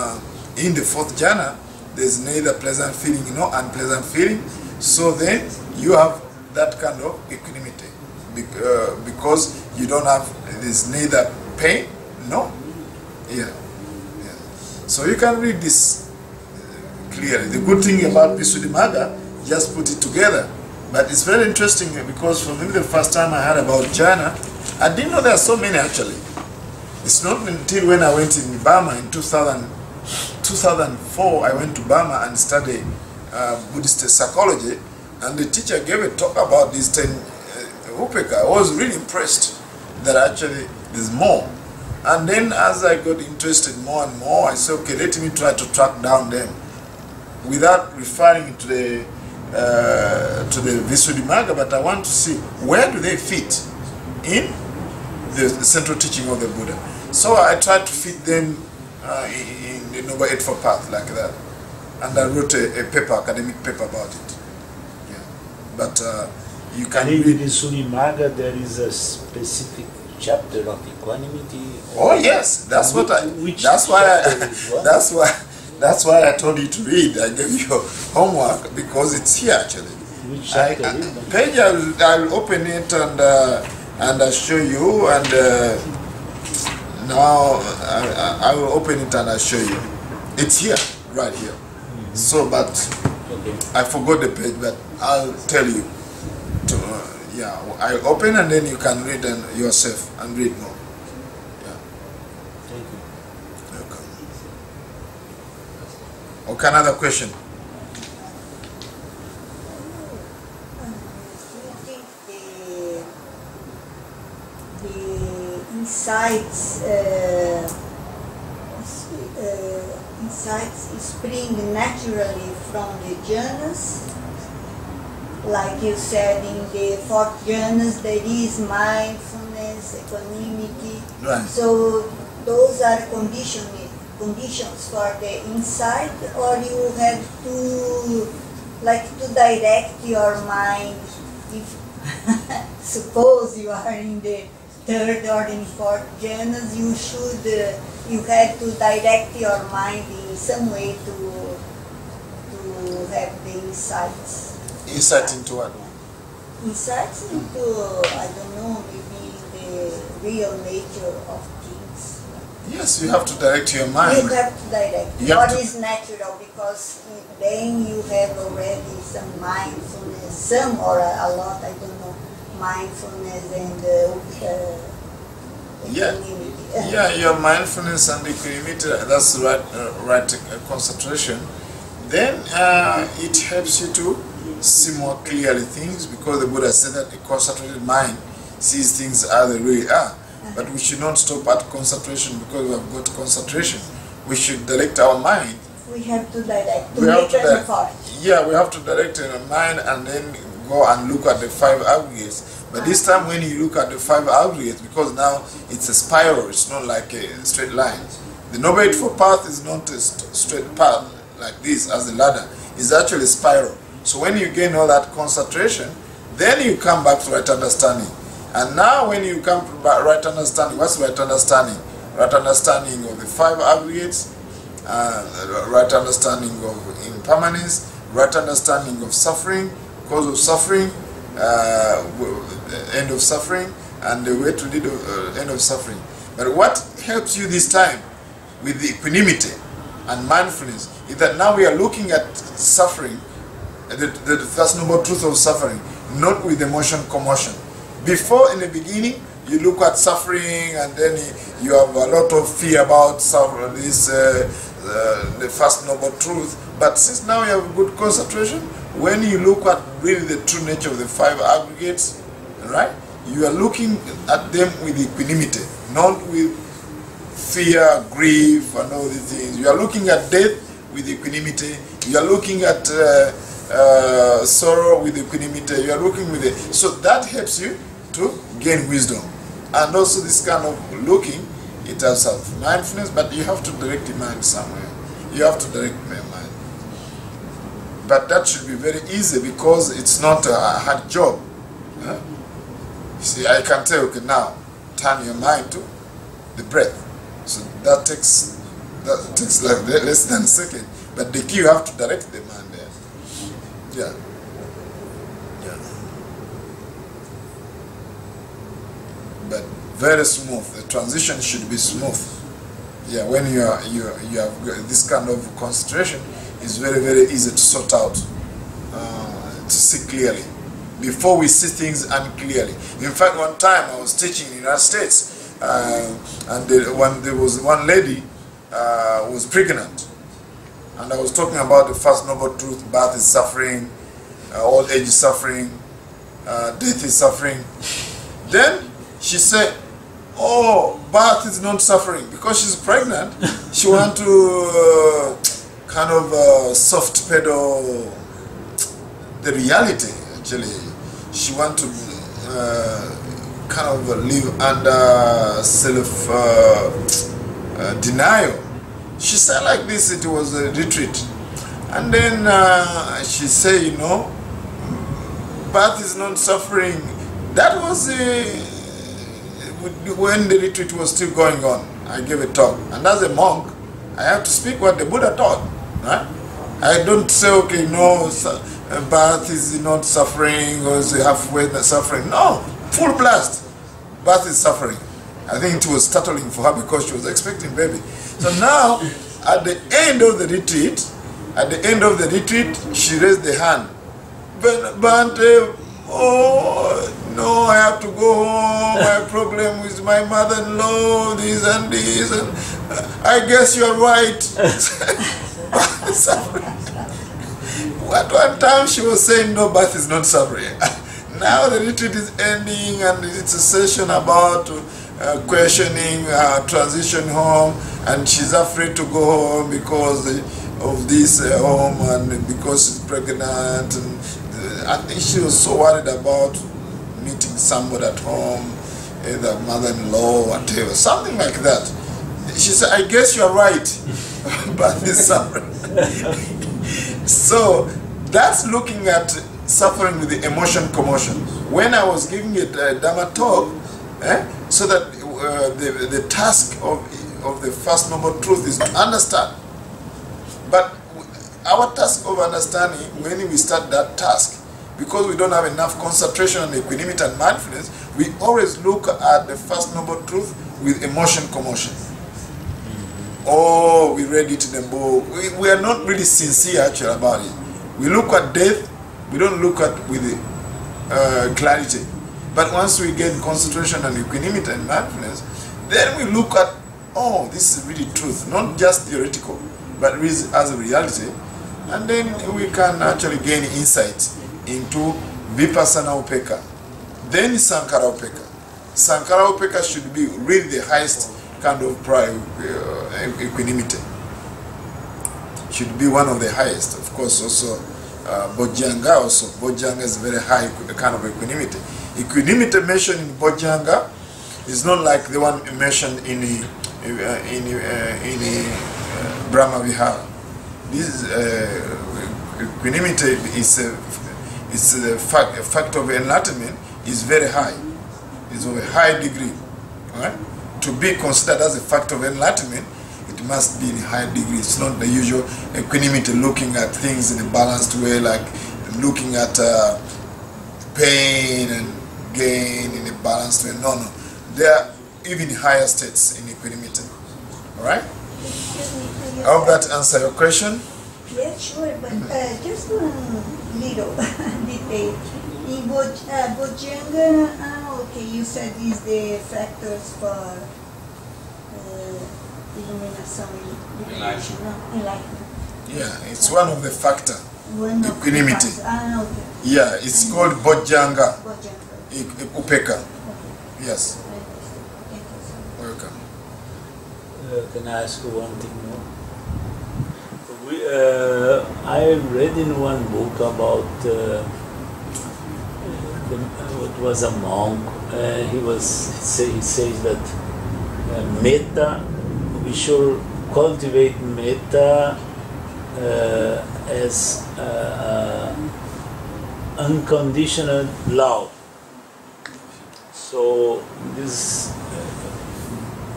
A: in the fourth jhana, there's neither pleasant feeling nor unpleasant feeling. So then you have that kind of equanimity. Because you don't have, there's neither pain, no? Yeah. So you can read this clearly. The good thing about Visuddhimagga, just put it together. But it's very interesting because for me the first time I heard about jhana, I didn't know there are so many actually. It's not until when I went in Burma in 2004, I went to Burma and studied Buddhist psychology, and the teacher gave a talk about these 10 Upekkha. I was really impressed that actually there's more. And then as I got interested more and more, I said, okay, let me try to track down them without referring to the Visuddhimagga, but I want to see where do they fit in the central teaching of the Buddha. So I tried to fit them in the Noble Eightfold Path like that, and I wrote a paper, academic paper about it. Yeah. But you can
B: read
A: read
B: in Visuddhimagga. There is a specific chapter of equanimity.
A: Oh yes, that's what I. That's why I told you to read. I gave you homework because it's here actually.
B: Which chapter?
A: Page, I'll open it and I'll show you, and now I will open it and I'll show you. It's here, right here. Mm-hmm. So, but okay. I forgot the page, but I'll tell you. Yeah, I'll open and then you can read yourself and read more. Yeah.
B: Thank you.
A: Welcome. Okay, another question.
C: The insights spring naturally from the jhanas. Like you said, in the 4th jhanas there is mindfulness, equanimity.
A: Right.
C: So those are conditions for the insight, or you have to direct your mind. If suppose you are in the 3rd or in 4th jhanas, you have to direct your mind in some way to have the insights.
A: Insight into what?
C: Insights into, I don't know, maybe the real nature of things.
A: Yes, you have to direct your mind.
C: You have to direct what is natural, because then you have already some mindfulness, some or a lot, I don't know, mindfulness and equanimity.
A: Yeah, your mindfulness and equanimity, that's the right concentration. Then it helps you to see more clearly things, because the Buddha said that a concentrated mind sees things as they really are. But we should not stop at concentration because we have got concentration. We should direct our mind.
C: We have to direct.
A: We have to direct our mind and then go and look at the 5 aggregates. But this time when you look at the 5 aggregates, because now it's a spiral, it's not like a straight line. The Noble Eightfold Path is not a straight path like this as a ladder. It's actually a spiral. So when you gain all that concentration, then you come back to right understanding. And now when you come to right understanding, what's right understanding? Right understanding of the 5 aggregates, right understanding of impermanence, right understanding of suffering, cause of suffering, end of suffering, and the way to lead end of suffering. But what helps you this time with the equanimity and mindfulness is that now we are looking at suffering, the first noble truth of suffering, not with emotion commotion. Before, in the beginning, you look at suffering and then you have a lot of fear about suffering, the first noble truth. But since now you have good concentration, when you look at really the true nature of the 5 aggregates, right, you are looking at them with equanimity, not with fear, grief, and all these things. You are looking at death with equanimity. You are looking at sorrow with equanimity. You are looking with it. So that helps you to gain wisdom. And also this kind of looking, it has mindfulness, but you have to direct the mind somewhere. You have to direct the mind. But that should be very easy because it's not a hard job. You see, I can tell you, okay, now turn your mind to the breath. So that takes like less than a second. But the key, you have to direct the mind there. Yeah. Yeah. But very smooth. The transition should be smooth. Yeah, when you have this kind of concentration, it's very, very easy to sort out, to see clearly. Before we see things unclearly. In fact, one time I was teaching in the United States, and there was one lady was pregnant, and I was talking about the first noble truth: birth is suffering, old age is suffering, death is suffering. Then she said, "Oh, birth is not suffering," because she's pregnant. She wants to kind of soft pedal the reality. Actually, she wants to kind of live under self denial. She said like this. It was a retreat, and then she said, "You know, birth is not suffering." That was when the retreat was still going on. I gave a talk, and as a monk, I have to speak what the Buddha taught. Right? I don't say, okay, no, birth is not suffering or is halfway suffering. No, full blast. Birth is suffering. I think it was startling for her because she was expecting baby. So now, at the end of the retreat, she raised the hand. Bhante, oh no, I have to go home. My problem with my mother-in-law, this and this. And I guess you're right. At one time she was saying no, birth is not suffering. Now the retreat is ending and it's a session about questioning transition home, and she's afraid to go home because of this home and because she's pregnant, and I think she was so worried about meeting somebody at home, either mother-in-law or whatever, something like that. She said, I guess you're right, but this suffering. So that's looking at suffering with the emotion commotion. When I was giving a Dhamma talk, so that the task of the first noble truth is to understand. But our task of understanding, when we start that task, because we don't have enough concentration on equanimity and mindfulness, we always look at the first noble truth with emotion commotion. Oh, we read it in the book. We are not really sincere actually about it. We look at death, we don't look at with clarity. But once we get concentration on equanimity and mindfulness, then we look at, oh, this is really truth, not just theoretical, but as a reality. And then we can actually gain insight into Vipassana Upekkha. Then Sankhara Upekkha. Sankhara Upekkha should be really the highest kind of equanimity. Should be one of the highest. Of course, also Bojjhanga also. Bojjhanga is very high kind of equanimity. Equanimity mentioned in Bojjhanga is not like the one mentioned in Brahma Vihara. This equanimity is a fact of enlightenment is very high. It's of a high degree. Right? To be considered as a fact of enlightenment, it must be in a high degree. It's not the usual equanimity, looking at things in a balanced way, like looking at pain and gain in a balanced way. No, no. There are even higher states in equanimity. Alright? I hope that answers your question.
C: Yeah, sure, but just one little detail. In Bojjhanga, okay, you said is the factors for illumination, enlightenment.
A: Yeah, it's one of the factors. Equanimity.
C: Okay.
A: Yeah, it's called Bojjhanga.
C: Bojjhanga.
A: Upekkha.
C: Okay.
A: Yes.
C: Thank you so much.
A: Welcome.
B: Can I ask you one thing more? I read in one book about what was a monk. He says that metta, we should cultivate metta as unconditional love. So this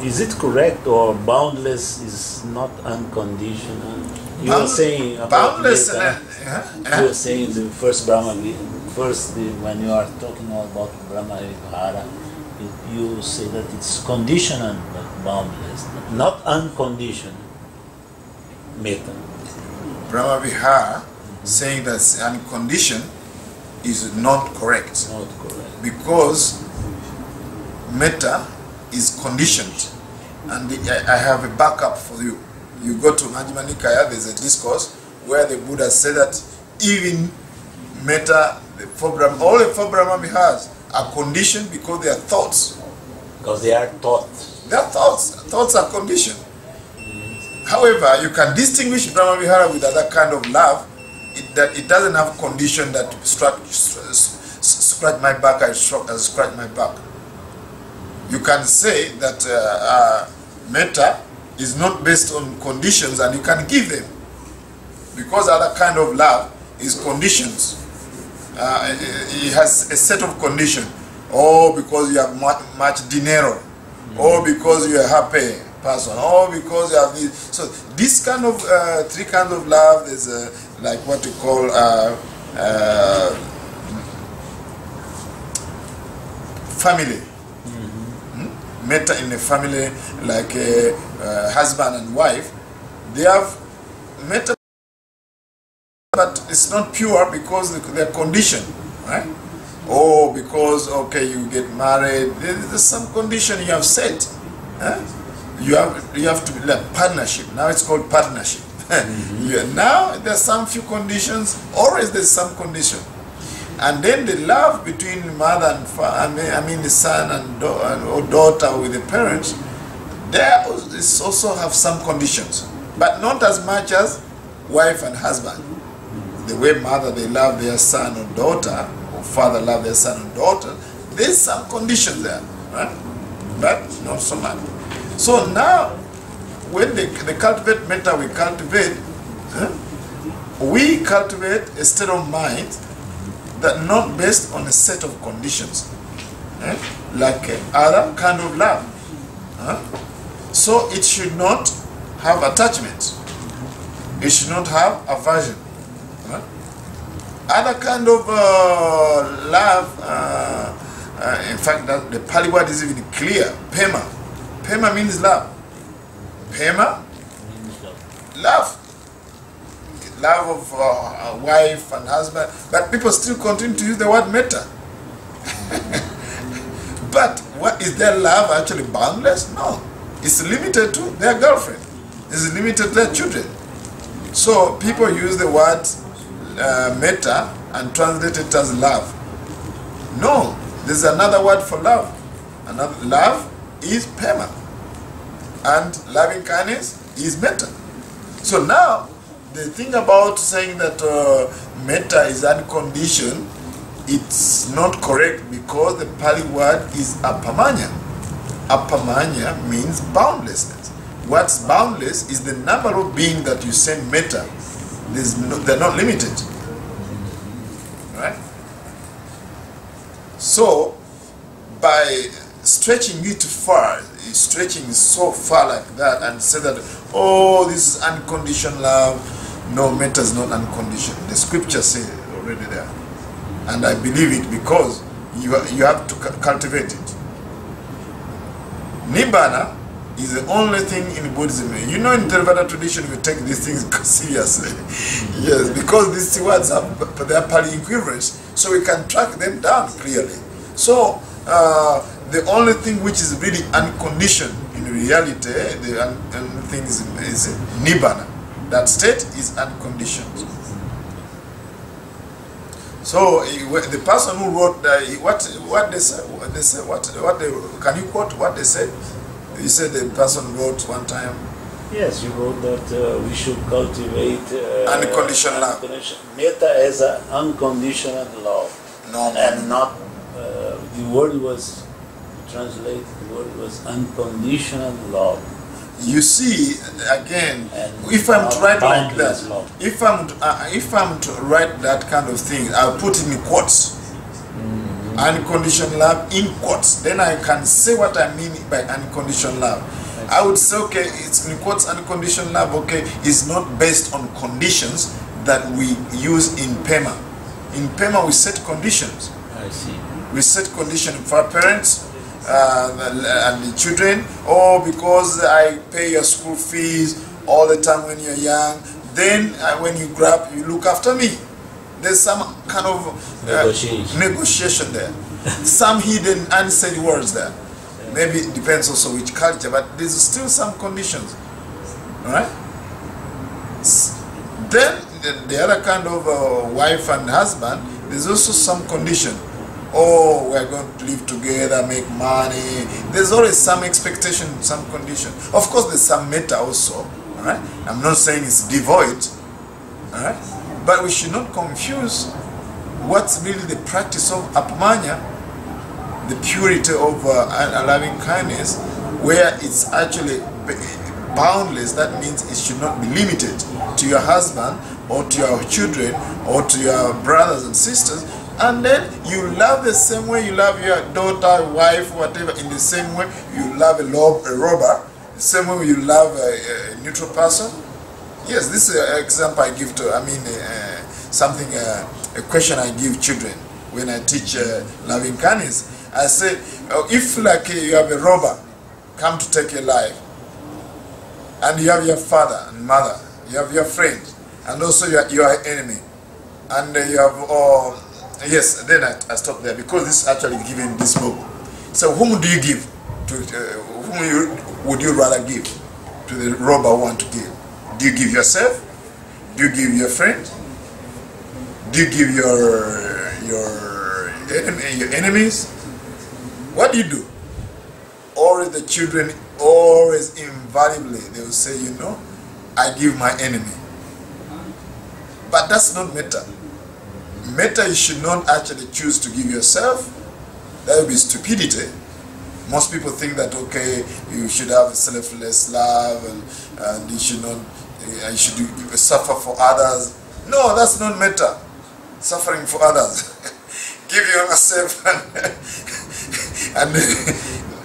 B: is it correct, or boundless is not unconditional? You were saying about
A: boundless.
B: You were saying the first Brahma, when you are talking about Brahma Vihara, You say that it's conditional but boundless, not unconditional metta.
A: Brahma-vihara saying that unconditioned is not correct.
B: Not correct.
A: Because metta is conditioned. And I have a backup for you. You go to Majjhima Nikaya, there's a discourse where the Buddha said that even metta, all the four Brahma-viharas are conditioned because they are thoughts.
B: Because they are thoughts.
A: They are thoughts. Thoughts are conditioned. However, you can distinguish Brahma-vihara with other kind of love, that it doesn't have condition that scratch my back, I scratch my back. You can say that metta is not based on conditions, and you can give them. Because other kind of love is conditions. It has a set of conditions. Or because you have much dinero. Or because you're a happy person. Or because you have this. So this kind of, three kinds of love, there's like what you call family. Metta in a family, like a husband and wife, they have metta, but it's not pure because they're conditioned, right? Or because, okay, you get married, there's some condition you have set. You have to be like partnership. Now it's called partnership. Now there's some few conditions, always there's some condition. And then the love between mother and father, I mean the son and or daughter with the parents, there also have some conditions, but not as much as wife and husband. The way mother, they love their son or daughter, or father love their son or daughter, there's some conditions there, right? But not so much. So now, when they cultivate metta, we cultivate a state of mind that not based on a set of conditions, like other kind of love. So it should not have attachment. It should not have aversion. Other kind of love, in fact, the Pali word is even clear. Pema. Pema means love. Pema means love. Love of a wife and husband, but people still continue to use the word metta. But what is their love actually boundless? No, it's limited to their girlfriend. It's limited to their children. So people use the word metta and translate it as love. No, there's another word for love. Another love is pema, and loving kindness is metta. So now, the thing about saying that metta is unconditioned, it's not correct because the Pali word is apamanya. Apamanya means boundlessness. What's boundless is the number of beings that you send metta. They're not limited. Right? So, by stretching it far, stretching so far like that and say that, oh, this is unconditional love. No, metta is not unconditional. The scripture says it already there. And I believe it because you have to cultivate it. Nibbana is the only thing in Buddhism. You know, in Theravada tradition, we take these things seriously. Yes, because these words have their Pali equivalents, so we can track them down clearly. So, the only thing which is really unconditioned in reality, the only thing is Nibbana. That state is unconditioned. So the person who wrote what they say, can you quote what they said? You said the person wrote one time.
B: Yes, you wrote that we should cultivate
A: unconditional love.
B: Metta as an unconditional love.
A: No,
B: and not the word was translated. The word was unconditional love.
A: You see, again, if I'm to write like that, if I'm to write that kind of thing, I'll put in quotes. Unconditional love in quotes. Then I can say what I mean by unconditional love. I would say, okay, it's in quotes, unconditional love, okay, is not based on conditions that we use in Pema. In Pema, we set conditions.
B: I see.
A: We set conditions for our parents. and the children, or because I pay your school fees all the time when you're young, then when you grow up, you look after me. There's some kind of negotiation there. Some hidden, unsaid words there. Maybe it depends also which culture, but there's still some conditions. Alright? Then the other kind of wife and husband, there's also some condition. Oh, we're going to live together, make money. There's always some expectation, some condition. Of course, there's some metta also. Alright? I'm not saying it's devoid. Alright? But we should not confuse what's really the practice of apamanya, the purity of loving kindness, where it's actually boundless. That means it should not be limited to your husband or to your children or to your brothers and sisters. And then you love the same way you love your daughter, wife, whatever. In the same way you love a robber, the same way you love a neutral person. Yes, this is an example I give to, a question I give children when I teach loving kindness. I say, if like you have a robber come to take your life, and you have your father and mother, you have your friend, and also your enemy, and you have, yes, then I stop there, because this is actually given in this book. So whom do you give to, would you rather give to the robber who want to give? Do you give yourself? Do you give your friend? Do you give your enemies? What do you do? Always the children, always invariably, they will say, you know, I give my enemy. But that's not metta. Metta, you should not actually choose to give yourself. That would be stupidity. Most people think that, okay, you should have selfless love, and you should not, you should suffer for others. No, that's not metta. Suffering for others. Give yourself. And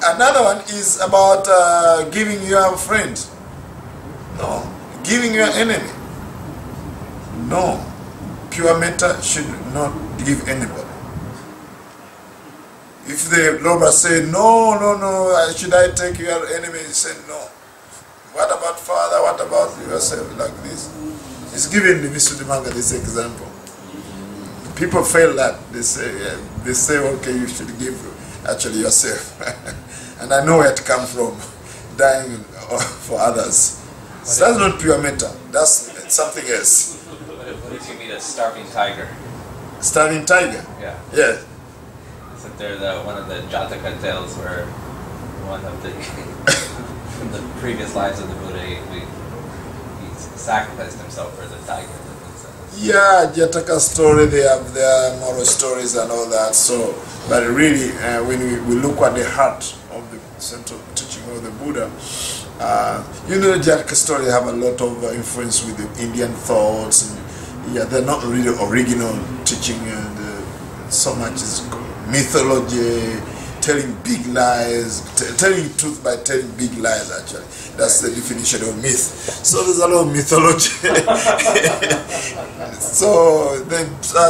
A: another one is about giving your friend. No. Giving your enemy. No. Pure metta should not give anybody. If the robber say, no, should I take your enemy? He said, no. What about father? What about yourself? Like this. It's given the Visuddhimagga this example. People fail that. They say, okay, you should give actually yourself. And I know where it comes from. Dying for others. So that's not pure metta. That's something else.
D: What if you meet a starving tiger?
A: Starving tiger?
D: Yeah.
A: Yeah.
D: It's like they're one of the Jataka tales where one of the from the previous lives of the Buddha, he sacrificed himself for the tiger.
A: Yeah, Jataka story, they have their moral stories and all that. So, but really, when we look at the heart of the central teaching of the Buddha, you know, the Jataka story have a lot of influence with the Indian thoughts. And, yeah, they're not really original teaching, and so much is mythology, telling big lies, telling truth by telling big lies. Actually, that's the definition of myth. So there's a lot of mythology. So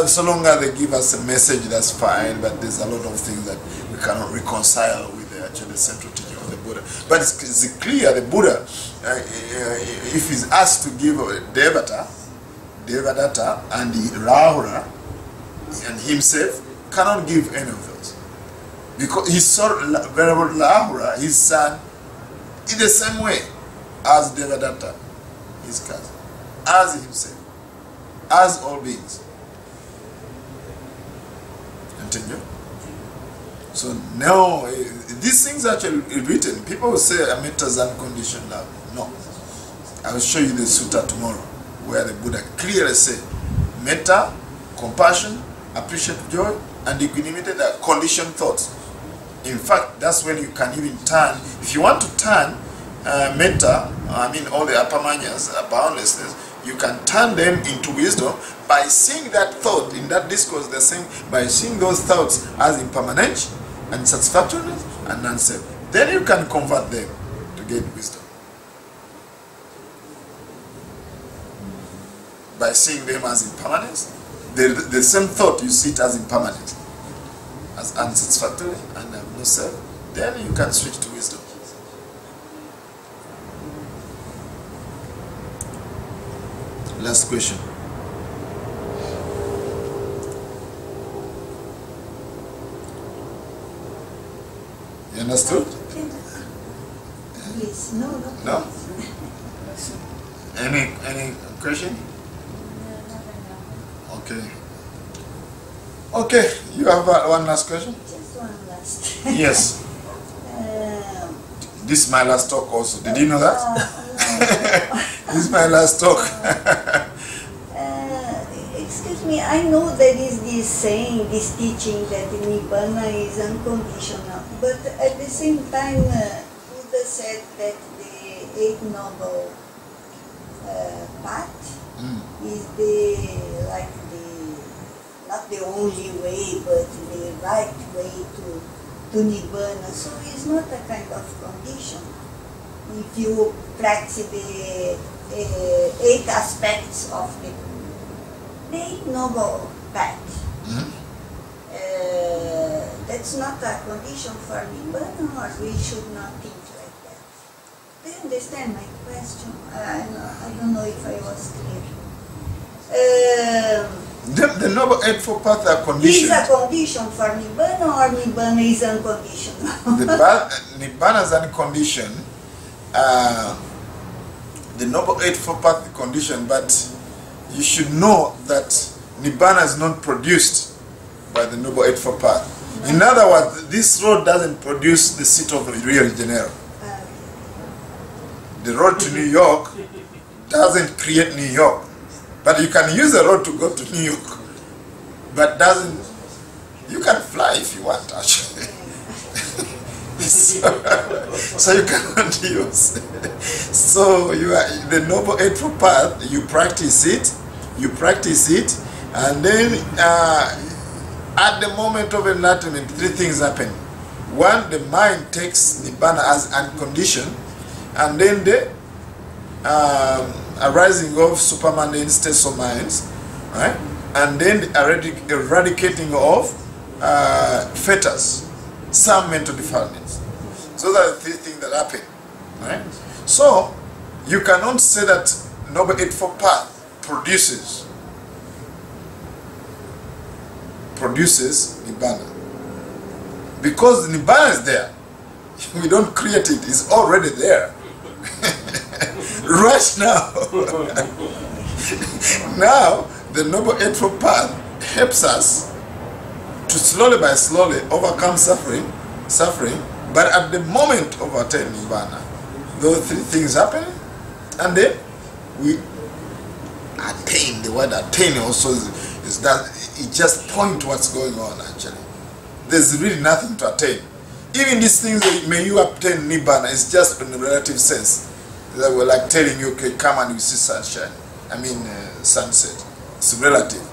A: so long as they give us a message, that's fine. But there's a lot of things that we cannot reconcile with the actual central teaching of the Buddha. But it's clear the Buddha, if he's asked to give Devadatta, and the Rahula, and himself, cannot give any of those. Because he saw Venerable Rahula, his son, in the same way as Devadatta, his cousin, as himself, as all beings. Continue. So now, these things are actually written. People will say metta is unconditioned love. No. I will show you the sutta tomorrow, where the Buddha clearly said, metta, compassion, appreciative joy, and equanimity are conditioned thoughts. In fact, that's when you can even turn. If you want to turn metta, all the apamanyas, boundlessness, you can turn them into wisdom by seeing that thought. In that discourse, they're saying, by seeing those thoughts as impermanent and satisfactoriness and non-self. Then you can convert them to gain wisdom. By seeing them as impermanence, the same thought you see it as impermanent, as unsatisfactory and no self, then you can switch to wisdom. Last question. You understood?
C: Please, no.
A: No? Any question? Okay. Okay, you have one last question?
C: Just one last.
A: Yes. This is my last talk also. Did you know that? This is my last talk.
C: Excuse me, I know there is this saying, this teaching that Nibbana is unconditional, but at the same time, Buddha said that the Eight Noble Path is not the only way, but the right way to Nibbana. So it's not a kind of condition. If you practice the 8 aspects of the Eight Noble Path, that's not a condition for Nibbana, or we should not think like that. Do you understand my question? I don't know if I was clear.
A: The Noble Eightfold Path are conditioned.
C: Is a condition for Nibbana, or Nibbana is unconditional?
A: Nibbana is unconditioned. The Noble Eightfold Path is conditioned, but you should know that Nibbana is not produced by the Noble Eightfold Path. In other words, this road doesn't produce the city of Rio de Janeiro. The road to New York doesn't create New York. But you can use the road to go to New York. But you can fly if you want, actually. So you cannot use. So the Noble Eightfold Path, you practice it, and then at the moment of enlightenment, 3 things happen. 1, the mind takes Nibbana as unconditioned, and then the arising of supermundane states of minds, right? And then the eradicating of fetters, some mental defilements. So that are the 3 things that happen, right? So you cannot say that Noble Eightfold Path produces Nibbana, because Nibbana is there. We don't create it; it's already there. Right now. Now the Noble Eightfold Path helps us to slowly by slowly overcome suffering, but at the moment of attaining Nibbana, those 3 things happen, and then we attain. The word attain also is that it just points what's going on actually. There's really nothing to attain. Even these things that may you obtain Nibbana is just in a relative sense. That we're like telling you, okay, come and you see sunshine. Sunset. It's relative.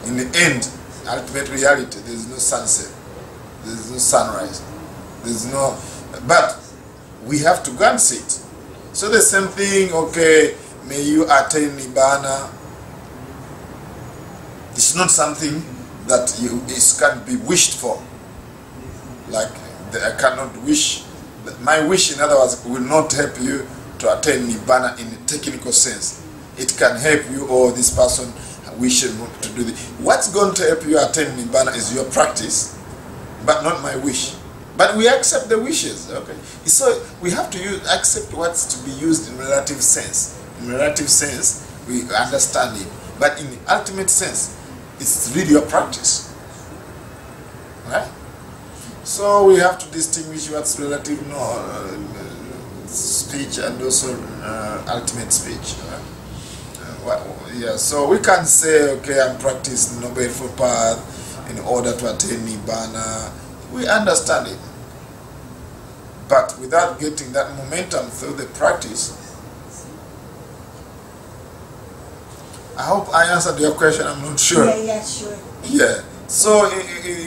A: In the end, ultimate reality, there is no sunset. There is no sunrise. There is no. But we have to go and see it. So the same thing, okay, may you attain Nibbana. It's not something that it can be wished for. Like, I cannot wish. My wish, in other words, will not help you to attain Nibbana in a technical sense. It can help you, or this person wishing to do this. What's going to help you attain Nibbana is your practice, but not my wish. But we accept the wishes, okay? So we have to accept what's to be used in relative sense. In relative sense, we understand it. But in the ultimate sense, it's really your practice. Right? So we have to distinguish what's relative speech and also ultimate speech. So we can say, okay, I'm practicing Noble Eightfold Path in order to attain Nibbana. We understand it. But without getting that momentum through the practice, I hope I answered your question. I'm not sure.
C: Yeah, sure.
A: Yeah. So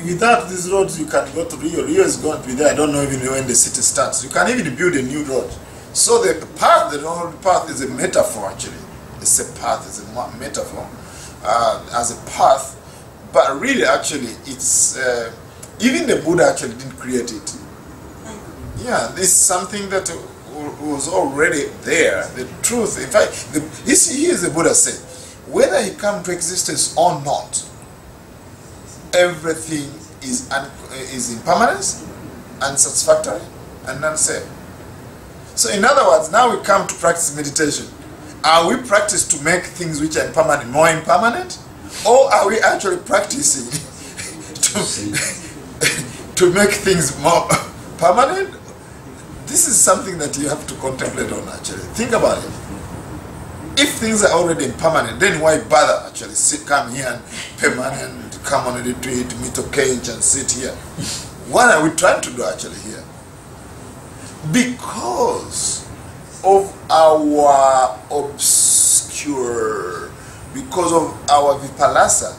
A: without these roads, you can go to Rio. Rio is going to be there. I don't know even when the city starts. You can even build a new road. So the path, the road path, is a metaphor actually. It's a path. It's a metaphor as a path. But really, actually, it's even the Buddha actually didn't create it. Yeah, this is something that was already there. The truth, in fact, here's the Buddha said, whether he come to existence or not, everything is impermanence, unsatisfactory, and unsafe. So in other words, now we come to practice meditation. Are we practice to make things which are impermanent more impermanent? Or are we actually practicing to make things more permanent? This is something that you have to contemplate on actually. Think about it. If things are already impermanent, then why bother actually come here and permanent, come on a retreat, meet a cage and sit here? What are we trying to do actually here? Because of our obscure, because of our vipalasa,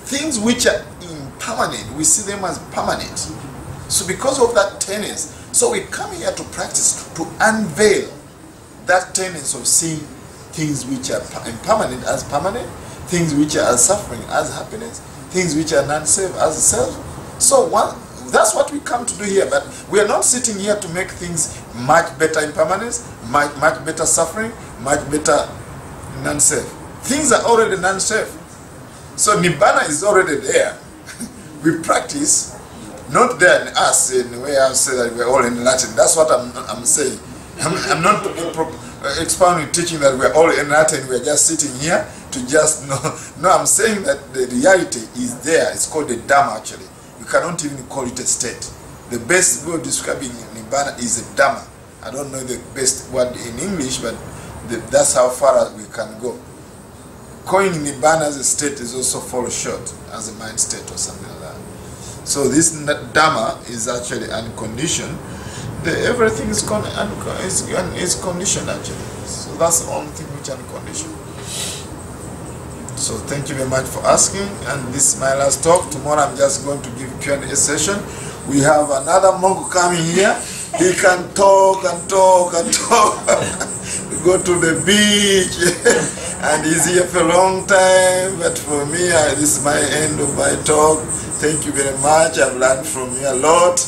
A: things which are impermanent, we see them as permanent. So because of that tendency, so we come here to practice, to unveil that tendency of seeing things which are impermanent as permanent, things which are suffering as happiness, things which are non-self as self. So that's what we come to do here, but we are not sitting here to make things much better impermanence, much better suffering, much better non-self. Things are already non-self. So Nibbana is already there. We practice, not there in us, in the way I say that we're all enlightened. That's what I'm saying. I'm not expounding teaching that we're all enlightened, we're just sitting here to just know. No, I'm saying that the reality is there. It's called the Dhamma actually. You cannot even call it a state. The best word describing Nibbana is a Dhamma. I don't know the best word in English, but that's how far we can go. Calling Nibbana as a state is also fall short as a mind state or something like that. So this Dhamma is actually unconditioned. Everything is conditioned actually. So that's the only thing which is unconditioned. So thank you very much for asking, and this is my last talk. Tomorrow I'm just going to give Q&A session. We have another monk coming here. He can talk and talk and talk. We go to the beach and he's here for a long time, but for me, this is my end of my talk. Thank you very much. I've learned from you a lot,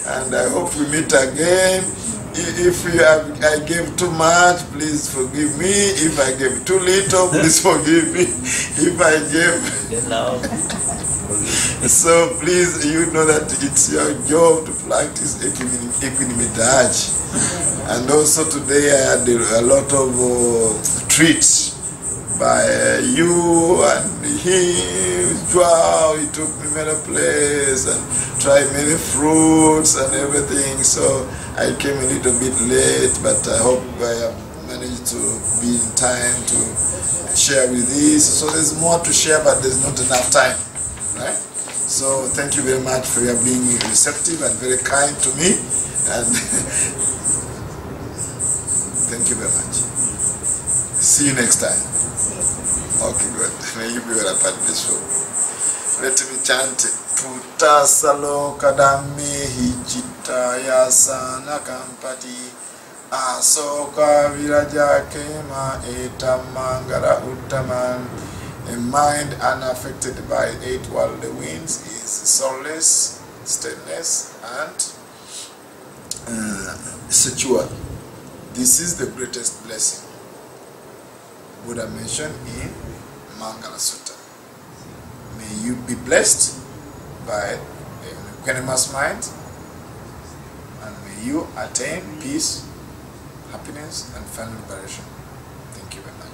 A: and I hope we meet again. If I gave too much, please forgive me. If I gave too little, please forgive me. If I gave... So please, you know that it's your job to practice eqüanimidade. And also today I had a lot of treats by you and him. Wow, he took me many places and tried many fruits and everything. So I came a little bit late, but I hope I have managed to be in time to share with this. So there's more to share, but there's not enough time, right? So thank you very much for your being receptive and very kind to me, and thank you very much. See you next time. Okay, good. May you be very peaceful. Let me chant. Putasalo kadame hijita yasana kampati asoka viraja kema etamangara uttaman. A mind unaffected by 8 worldly winds is soulless, stateless, and secure. This is the greatest blessing Buddha mentioned in Mangala Sutta. May you be blessed by an equanimous mind, and may you attain peace, happiness, and final liberation. Thank you very much.